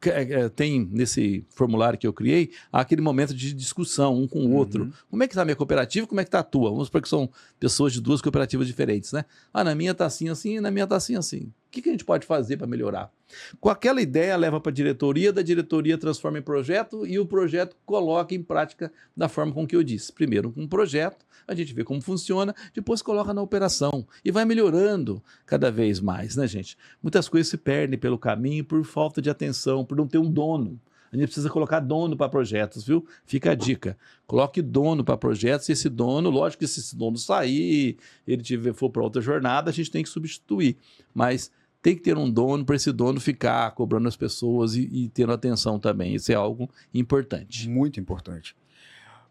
tem, nesse formulário que eu criei, aquele momento de discussão um com o outro. Como é que está a minha cooperativa, como é que está a tua? Vamos supor que são pessoas de duas cooperativas diferentes, né? Na minha está assim, assim, na minha está assim, assim. O que a gente pode fazer para melhorar? Com aquela ideia, leva para a diretoria, da diretoria transforma em projeto e o projeto coloca em prática da forma com que eu disse. Primeiro, um projeto, a gente vê como funciona, depois coloca na operação e vai melhorando cada vez mais, né, gente? Muitas coisas se perdem pelo caminho por falta de atenção, por não ter um dono. A gente precisa colocar dono para projetos, viu? Fica a dica. Coloque dono para projetos e esse dono, lógico que se esse dono sair, ele for para outra jornada, a gente tem que substituir. Mas tem que ter um dono para esse dono ficar cobrando as pessoas e tendo atenção também. Isso é algo importante. Muito importante.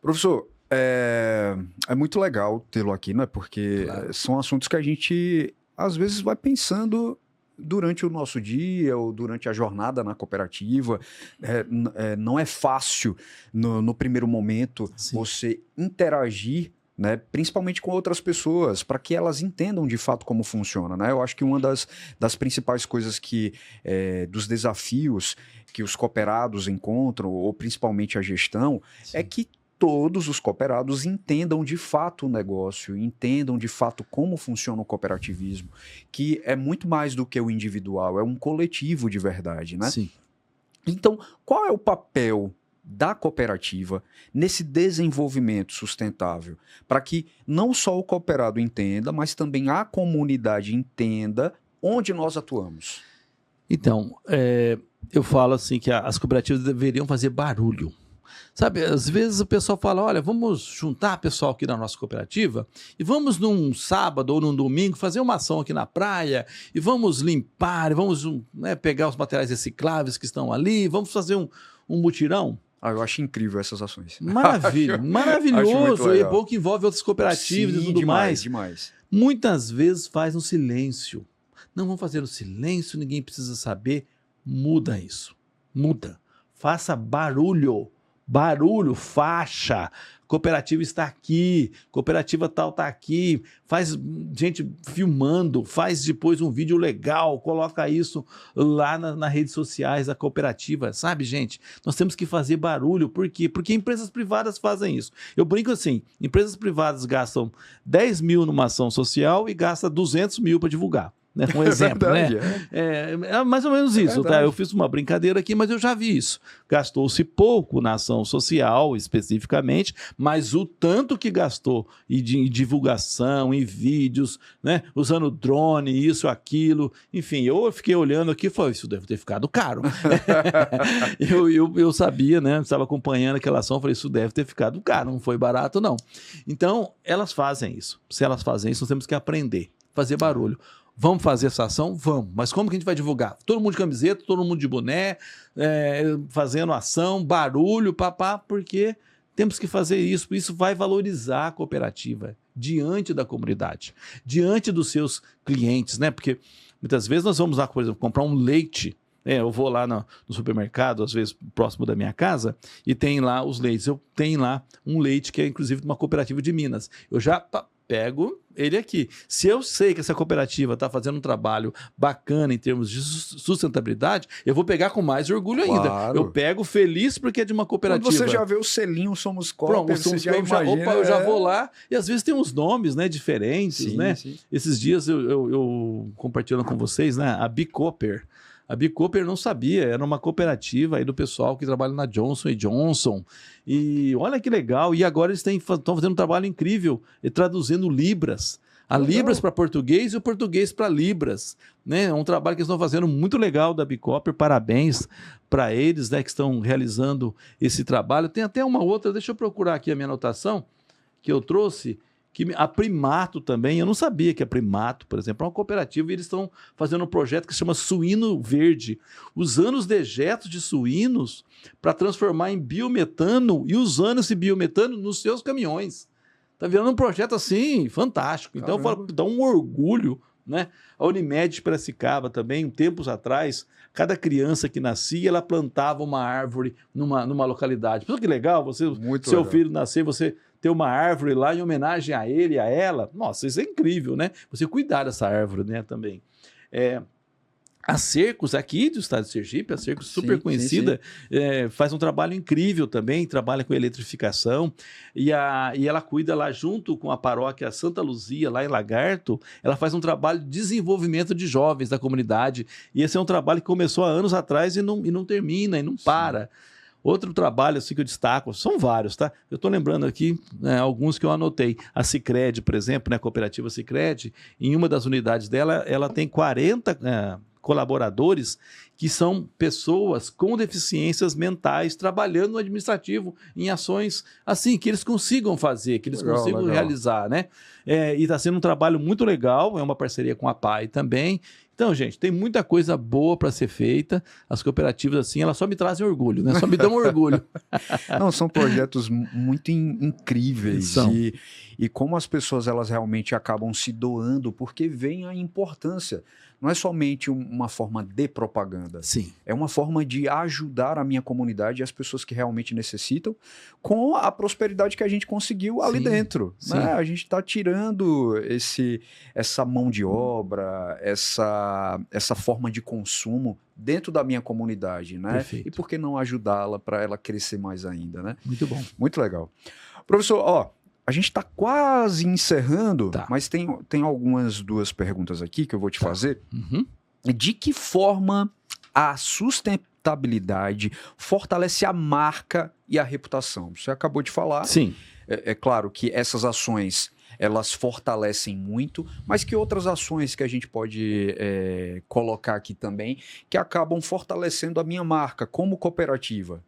Professor, é muito legal tê-lo aqui, né? Porque são assuntos que a gente, às vezes, vai pensando durante o nosso dia ou durante a jornada na cooperativa. Não é fácil, no primeiro momento, você interagir, né, principalmente com outras pessoas, para que elas entendam de fato como funciona, né? Eu acho que uma das principais coisas dos desafios que os cooperados encontram, ou principalmente a gestão, é que todos os cooperados entendam de fato o negócio, entendam de fato como funciona o cooperativismo, que é muito mais do que o individual, é um coletivo de verdade, né? Sim. Então, qual é o papel da cooperativa nesse desenvolvimento sustentável, para que não só o cooperado entenda, mas também a comunidade entenda onde nós atuamos? Então, eu falo assim que as cooperativas deveriam fazer barulho. Sabe, às vezes o pessoal fala, olha, vamos juntar pessoal aqui na nossa cooperativa e vamos num sábado ou num domingo fazer uma ação aqui na praia e vamos limpar, vamos pegar os materiais recicláveis que estão ali, vamos fazer um mutirão. Eu acho incrível essas ações. Maravilha, maravilhoso. E é bom que envolve outras cooperativas. Sim, e tudo demais. Muitas vezes faz no silêncio. Não vamos fazer no silêncio, ninguém precisa saber. Muda isso. Muda. Faça barulho. Barulho, faixa, cooperativa está aqui, cooperativa tal está aqui, faz gente filmando, faz depois um vídeo legal, coloca isso lá nas redes sociais da cooperativa, sabe, gente? Nós temos que fazer barulho, por quê? Porque empresas privadas fazem isso. Eu brinco assim, empresas privadas gastam 10 mil numa ação social e gastam 200 mil para divulgar. Né? Um exemplo, verdade, né? É mais ou menos isso, tá? Eu fiz uma brincadeira aqui, mas eu já vi isso. Gastou-se pouco na ação social, especificamente, mas o tanto que gastou em divulgação, em vídeos, né? Usando drone, isso, aquilo, enfim, eu fiquei olhando aqui e falei, isso deve ter ficado caro. eu sabia, né? Estava acompanhando aquela ação, falei, isso deve ter ficado caro, não foi barato, não. Então, elas fazem isso. Se elas fazem isso, nós temos que aprender, fazer barulho. Vamos fazer essa ação? Vamos. Mas como que a gente vai divulgar? Todo mundo de camiseta, todo mundo de boné, fazendo ação, barulho, porque temos que fazer isso. Isso vai valorizar a cooperativa diante da comunidade, diante dos seus clientes, né? Porque muitas vezes nós vamos lá, por exemplo, comprar um leite. Eu vou lá no supermercado, às vezes próximo da minha casa, e tem lá os leites. Eu tenho lá um leite que é inclusive de uma cooperativa de Minas. Eu já pego ele aqui. Se eu sei que essa cooperativa está fazendo um trabalho bacana em termos de sustentabilidade, eu vou pegar com mais orgulho ainda. Eu pego feliz porque é de uma cooperativa. Quando você já vê o selinho Somos Cooper, você já imagina... eu já vou lá, e às vezes tem uns nomes, né, diferentes, sim, né? Sim. Esses dias eu compartilhando com vocês, né, a Bicooper. A Bicooper não sabia, era uma cooperativa aí do pessoal que trabalha na Johnson & Johnson. E olha que legal, e agora eles estão fazendo um trabalho incrível, traduzindo Libras. A Libras para português e o português para Libras. Né? É um trabalho que eles estão fazendo muito legal da Bicooper, parabéns para eles, né, que estão realizando esse trabalho. Tem até uma outra, deixa eu procurar aqui a minha anotação, que eu trouxe, A Primato também, eu não sabia que a Primato, por exemplo, é uma cooperativa e eles estão fazendo um projeto que se chama Suíno Verde, usando os dejetos de suínos para transformar em biometano e usando esse biometano nos seus caminhões. Está virando um projeto assim, fantástico. Então, eu falo, dá um orgulho, né? A Unimed de Piracicaba também, tempos atrás, cada criança que nascia, ela plantava uma árvore numa localidade. Pensa que legal, seu filho nascer, você ter uma árvore lá em homenagem a ele, a ela. Nossa, isso é incrível, né? Você cuidar dessa árvore, né, também. A Cercos, aqui do estado de Sergipe, a Cercos super conhecida, faz um trabalho incrível também, trabalha com eletrificação, e ela cuida lá junto com a paróquia Santa Luzia, lá em Lagarto, ela faz um trabalho de desenvolvimento de jovens da comunidade, e esse é um trabalho que começou há anos atrás e não termina, e não para. Outro trabalho assim, que eu destaco, são vários, tá? Eu estou lembrando aqui alguns que eu anotei. A Sicredi, por exemplo, né, a cooperativa Sicredi, em uma das unidades dela, ela tem 40 colaboradores que são pessoas com deficiências mentais trabalhando no administrativo em ações assim, que eles consigam fazer, que eles consigam realizar, né? E está sendo um trabalho muito legal, é uma parceria com a PAI também. Então, gente, tem muita coisa boa para ser feita. As cooperativas, assim, elas só me trazem orgulho, né? Só me dão orgulho. Não, são projetos muito incríveis. E como as pessoas, elas realmente acabam se doando, porque vem a importância. Não é somente uma forma de propaganda. Sim. É uma forma de ajudar a minha comunidade e as pessoas que realmente necessitam com a prosperidade que a gente conseguiu ali dentro. Né? A gente está tirando essa mão de obra, essa forma de consumo dentro da minha comunidade, né? Perfeito. E por que não ajudá-la para ela crescer mais ainda, né? Muito bom. Muito legal. Professor, a gente está quase encerrando, mas tem duas perguntas aqui que eu vou te fazer. Uhum. De que forma a sustentabilidade fortalece a marca e a reputação? Você acabou de falar. Sim. É claro que essas ações, elas fortalecem muito, mas que outras ações que a gente pode colocar aqui também, que acabam fortalecendo a minha marca como cooperativa?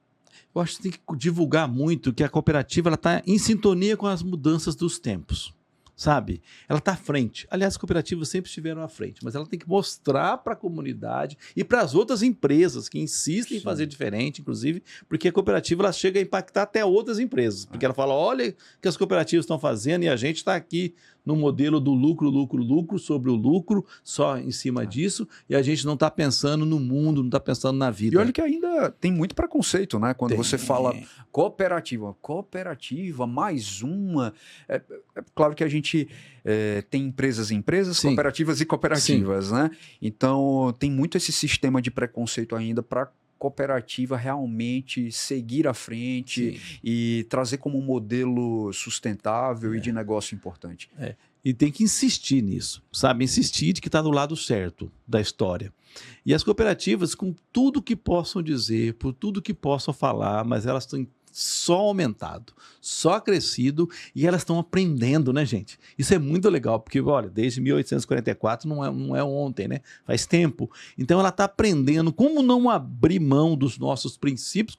Eu acho que tem que divulgar muito que a cooperativa está em sintonia com as mudanças dos tempos, sabe? Ela está à frente. Aliás, as cooperativas sempre estiveram à frente, mas ela tem que mostrar para a comunidade e para as outras empresas que insistem em fazer diferente, inclusive, porque a cooperativa ela chega a impactar até outras empresas, porque ela fala, olha o que as cooperativas estão fazendo e a gente está aqui no modelo do lucro, lucro, lucro, sobre o lucro, só em cima disso, e a gente não está pensando no mundo, não está pensando na vida. E olha que ainda tem muito preconceito, né? Quando você fala cooperativa, mais uma. É claro que a gente tem empresas e empresas, cooperativas e cooperativas, né? Então, tem muito esse sistema de preconceito ainda para cooperativa realmente seguir à frente e trazer como um modelo sustentável e de negócio importante. E tem que insistir nisso, sabe? Insistir de que está do lado certo da história. E as cooperativas, com tudo que possam dizer, por tudo que possam falar, mas elas têm só aumentado, só crescido e elas estão aprendendo, né, gente? Isso é muito legal, porque, olha, desde 1844 não é ontem, né? Faz tempo. Então ela está aprendendo como não abrir mão dos nossos princípios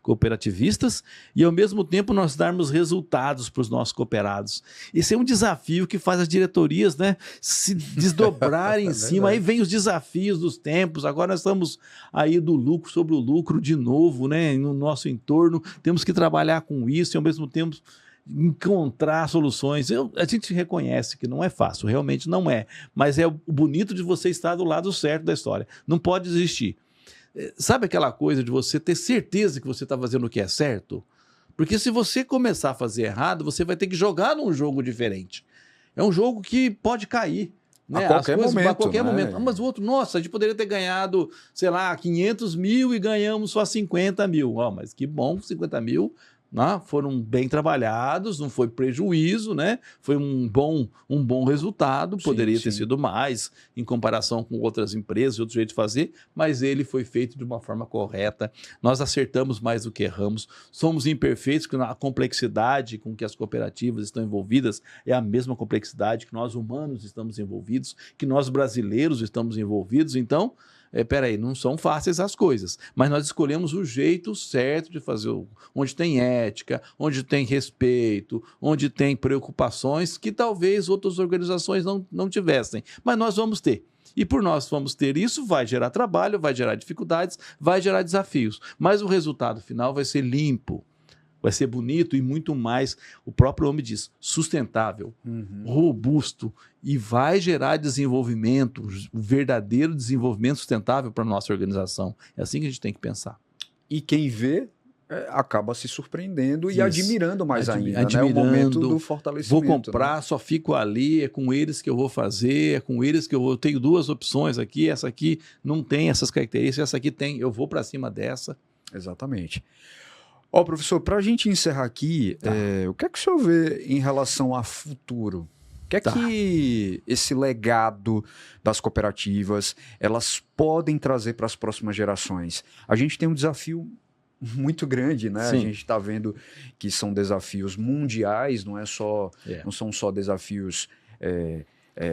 cooperativistas e, ao mesmo tempo, nós darmos resultados para os nossos cooperados. Esse é um desafio que faz as diretorias, né, se desdobrarem em cima. Aí vem os desafios dos tempos. Agora nós estamos aí do lucro sobre o lucro de novo, né, no nosso entorno. Temos que trabalhar com isso e, ao mesmo tempo, encontrar soluções. A gente reconhece que não é fácil, realmente não é. Mas é o bonito de você estar do lado certo da história. Não pode desistir. Sabe aquela coisa de você ter certeza que você está fazendo o que é certo? Porque se você começar a fazer errado, você vai ter que jogar num jogo diferente. É um jogo que pode cair. Né? A qualquer momento. Mas o outro, nossa, a gente poderia ter ganhado, sei lá, 500 mil e ganhamos só 50 mil. Mas que bom, 50 mil, né? Foram bem trabalhados, não foi prejuízo, né? Foi um bom resultado, poderia ter sido mais em comparação com outras empresas, outro jeito de fazer, mas ele foi feito de uma forma correta. Nós acertamos mais do que erramos, somos imperfeitos, porque a complexidade com que as cooperativas estão envolvidas é a mesma complexidade que nós humanos estamos envolvidos, que nós brasileiros estamos envolvidos. Então, peraí, não são fáceis as coisas, mas nós escolhemos o jeito certo de fazer, onde tem ética, onde tem respeito, onde tem preocupações que talvez outras organizações não tivessem, mas nós vamos ter. E por nós vamos ter isso, vai gerar trabalho, vai gerar dificuldades, vai gerar desafios, mas o resultado final vai ser limpo, vai ser bonito e muito mais, o próprio nome diz, sustentável, robusto, e vai gerar desenvolvimento, o verdadeiro desenvolvimento sustentável para a nossa organização. É assim que a gente tem que pensar. E quem vê acaba se surpreendendo Isso. e admirando mais ainda, admirando, né? O momento do fortalecimento. Vou comprar, né? Só fico ali, é com eles que eu vou fazer, é com eles que eu vou... Eu tenho duas opções aqui, essa aqui não tem essas características, essa aqui tem, eu vou para cima dessa. Exatamente. Ó, professor, para a gente encerrar aqui, o que é que o senhor vê em relação a futuro? O que é que esse legado das cooperativas, elas podem trazer para as próximas gerações? A gente tem um desafio muito grande, né? Sim. A gente está vendo que são desafios mundiais, não são só desafios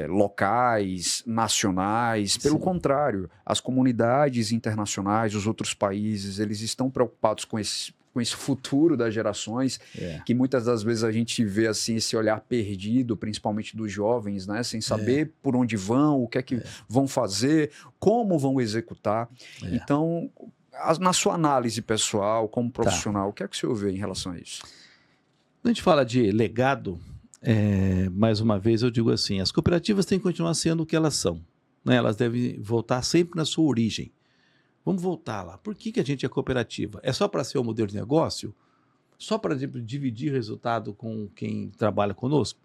locais, nacionais. Pelo contrário, as comunidades internacionais, os outros países, eles estão preocupados com esse futuro das gerações, que muitas das vezes a gente vê assim esse olhar perdido, principalmente dos jovens, né? Sem saber por onde vão, o que é que vão fazer, como vão executar. Então, na sua análise pessoal, como profissional, o que é que o senhor vê em relação a isso? Quando a gente fala de legado, mais uma vez eu digo assim, as cooperativas têm que continuar sendo o que elas são, né? Elas devem voltar sempre na sua origem. Vamos voltar lá. Por que a gente é cooperativa? É só para ser o modelo de negócio? Só para dividir resultado com quem trabalha conosco?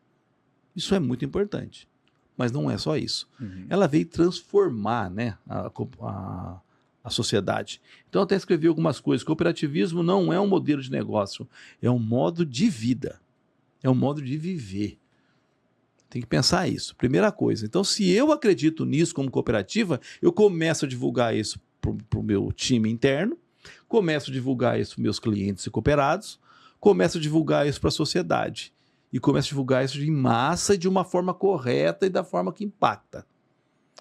Isso é muito importante, mas não é só isso. Ela veio transformar, né, a sociedade. Então, eu até escrevi algumas coisas. Cooperativismo não é um modelo de negócio, é um modo de vida, é um modo de viver. Tem que pensar isso. Primeira coisa. Então, se eu acredito nisso como cooperativa, eu começo a divulgar isso para o meu time interno, começo a divulgar isso para meus clientes e cooperados, começo a divulgar isso para a sociedade e começo a divulgar isso em massa e de uma forma correta e da forma que impacta.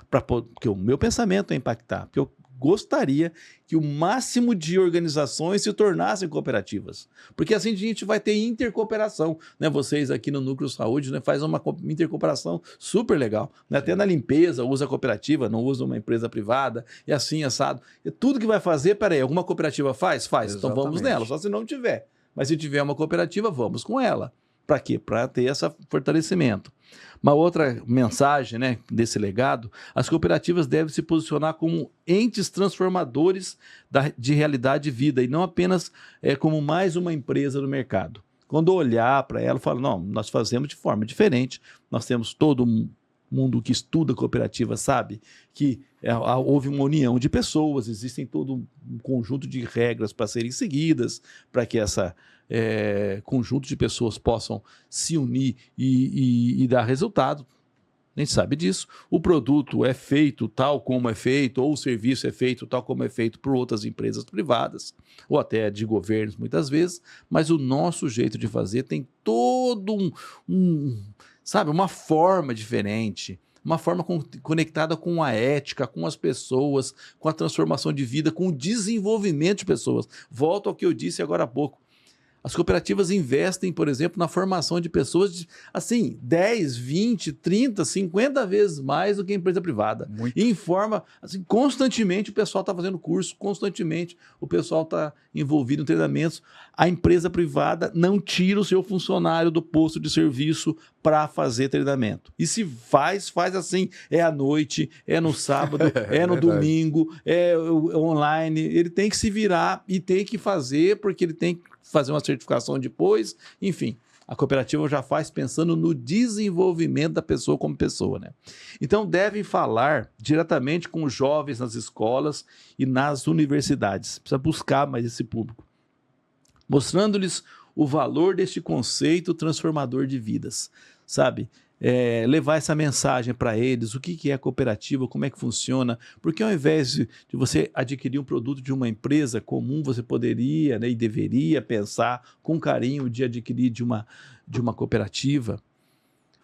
Porque o meu pensamento é impactar, porque eu gostaria que o máximo de organizações se tornassem cooperativas, porque assim a gente vai ter intercooperação, né? Vocês aqui no Núcleo Saúde, né, faz uma intercooperação super legal, né? Até na limpeza usa cooperativa, não usa uma empresa privada, e assim, assado. E tudo que vai fazer, peraí, alguma cooperativa faz? Faz, então vamos nela, só se não tiver. Mas se tiver uma cooperativa, vamos com ela. Para quê? Para ter esse fortalecimento. Uma outra mensagem, né, desse legado, as cooperativas devem se posicionar como entes transformadores de realidade e vida, e não apenas como mais uma empresa no mercado. Quando eu olhar para ela, eu falo, não, nós fazemos de forma diferente, nós temos todo mundo que estuda cooperativa sabe que houve uma união de pessoas, existem todo um conjunto de regras para serem seguidas, para que essa conjunto de pessoas possam se unir e dar resultado. A gente sabe disso. O produto é feito tal como é feito, ou o serviço é feito tal como é feito por outras empresas privadas, ou até de governos muitas vezes, mas o nosso jeito de fazer tem todo sabe, uma forma diferente, uma forma conectada com a ética, com as pessoas, com a transformação de vida, com o desenvolvimento de pessoas. Volto ao que eu disse agora há pouco. As cooperativas investem, por exemplo, na formação de pessoas, assim, 10, 20, 30, 50 vezes mais do que a empresa privada. Muito. E informa, assim, constantemente o pessoal está fazendo curso, constantemente o pessoal está envolvido em treinamentos. A empresa privada não tira o seu funcionário do posto de serviço para fazer treinamento. E se faz assim, é à noite, é no sábado, é no domingo, é online. Ele tem que se virar e tem que fazer, porque ele tem que fazer uma certificação depois, enfim, a cooperativa já faz pensando no desenvolvimento da pessoa como pessoa, né? Então devem falar diretamente com os jovens nas escolas e nas universidades, precisa buscar mais esse público, mostrando-lhes o valor deste conceito transformador de vidas, sabe? Levar essa mensagem para eles, o que é cooperativa, como é que funciona, porque ao invés de você adquirir um produto de uma empresa comum, você poderia, né, e deveria pensar com carinho de adquirir de uma cooperativa,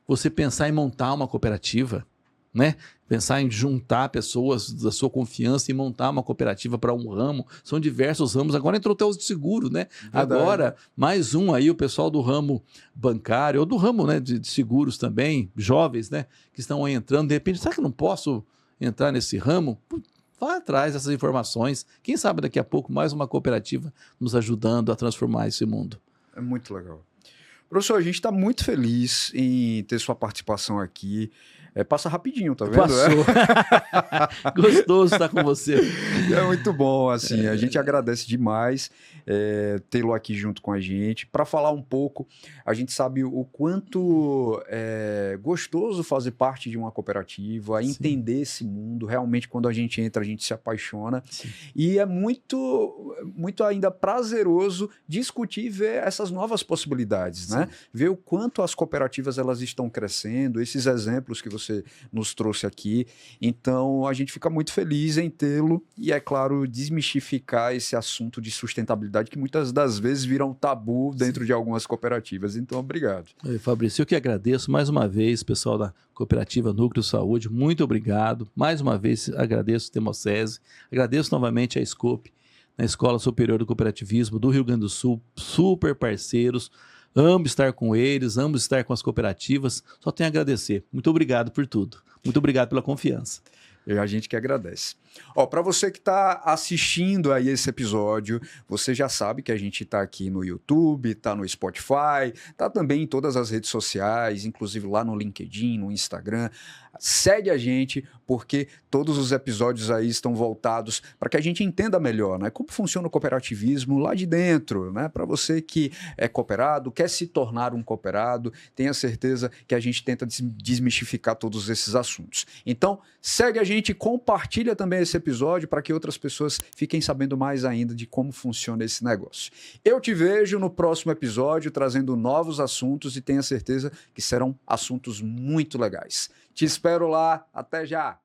você pensar em montar uma cooperativa, né? Pensar em juntar pessoas da sua confiança e montar uma cooperativa para um ramo. São diversos ramos. Agora entrou até os de seguro, né? Verdade. Agora, mais um aí, o pessoal do ramo bancário, ou do ramo, né, de seguros também, jovens, né? Que estão aí entrando. De repente, será que eu não posso entrar nesse ramo? Vá atrás dessas informações. Quem sabe daqui a pouco mais uma cooperativa nos ajudando a transformar esse mundo. É muito legal. Professor, a gente está muito feliz em ter sua participação aqui. Passa rapidinho, tá vendo? Passou. Gostoso estar com você. É muito bom, assim, a gente agradece demais tê-lo aqui junto com a gente. Para falar um pouco, a gente sabe o quanto é gostoso fazer parte de uma cooperativa, Sim. entender esse mundo. Realmente, quando a gente entra, a gente se apaixona. Sim. E é muito, muito ainda prazeroso discutir e ver essas novas possibilidades, né? Ver o quanto as cooperativas elas estão crescendo, esses exemplos que você nos trouxe aqui. Então, a gente fica muito feliz em tê-lo e, é claro, desmistificar esse assunto de sustentabilidade que muitas das vezes vira um tabu dentro de algumas cooperativas. Então, obrigado. Fabrício, eu que agradeço mais uma vez, pessoal da Cooperativa Núcleo Saúde, muito obrigado. Mais uma vez agradeço o Temocese, agradeço novamente a Scope, na Escola Superior do Cooperativismo do Rio Grande do Sul, super parceiros. Amo estar com eles, amo estar com as cooperativas. Só tenho a agradecer. Muito obrigado por tudo. Muito obrigado pela confiança. A gente que agradece. Para você que está assistindo aí esse episódio, você já sabe que a gente está aqui no YouTube, está no Spotify, está também em todas as redes sociais, inclusive lá no LinkedIn, no Instagram. Segue a gente, porque todos os episódios aí estão voltados para que a gente entenda melhor, né? Como funciona o cooperativismo lá de dentro, né? Para você que é cooperado, quer se tornar um cooperado, tenha certeza que a gente tenta desmistificar todos esses assuntos. Então, segue a gente, compartilha também esse episódio para que outras pessoas fiquem sabendo mais ainda de como funciona esse negócio. Eu te vejo no próximo episódio trazendo novos assuntos e tenha certeza que serão assuntos muito legais. Te espero lá. Até já!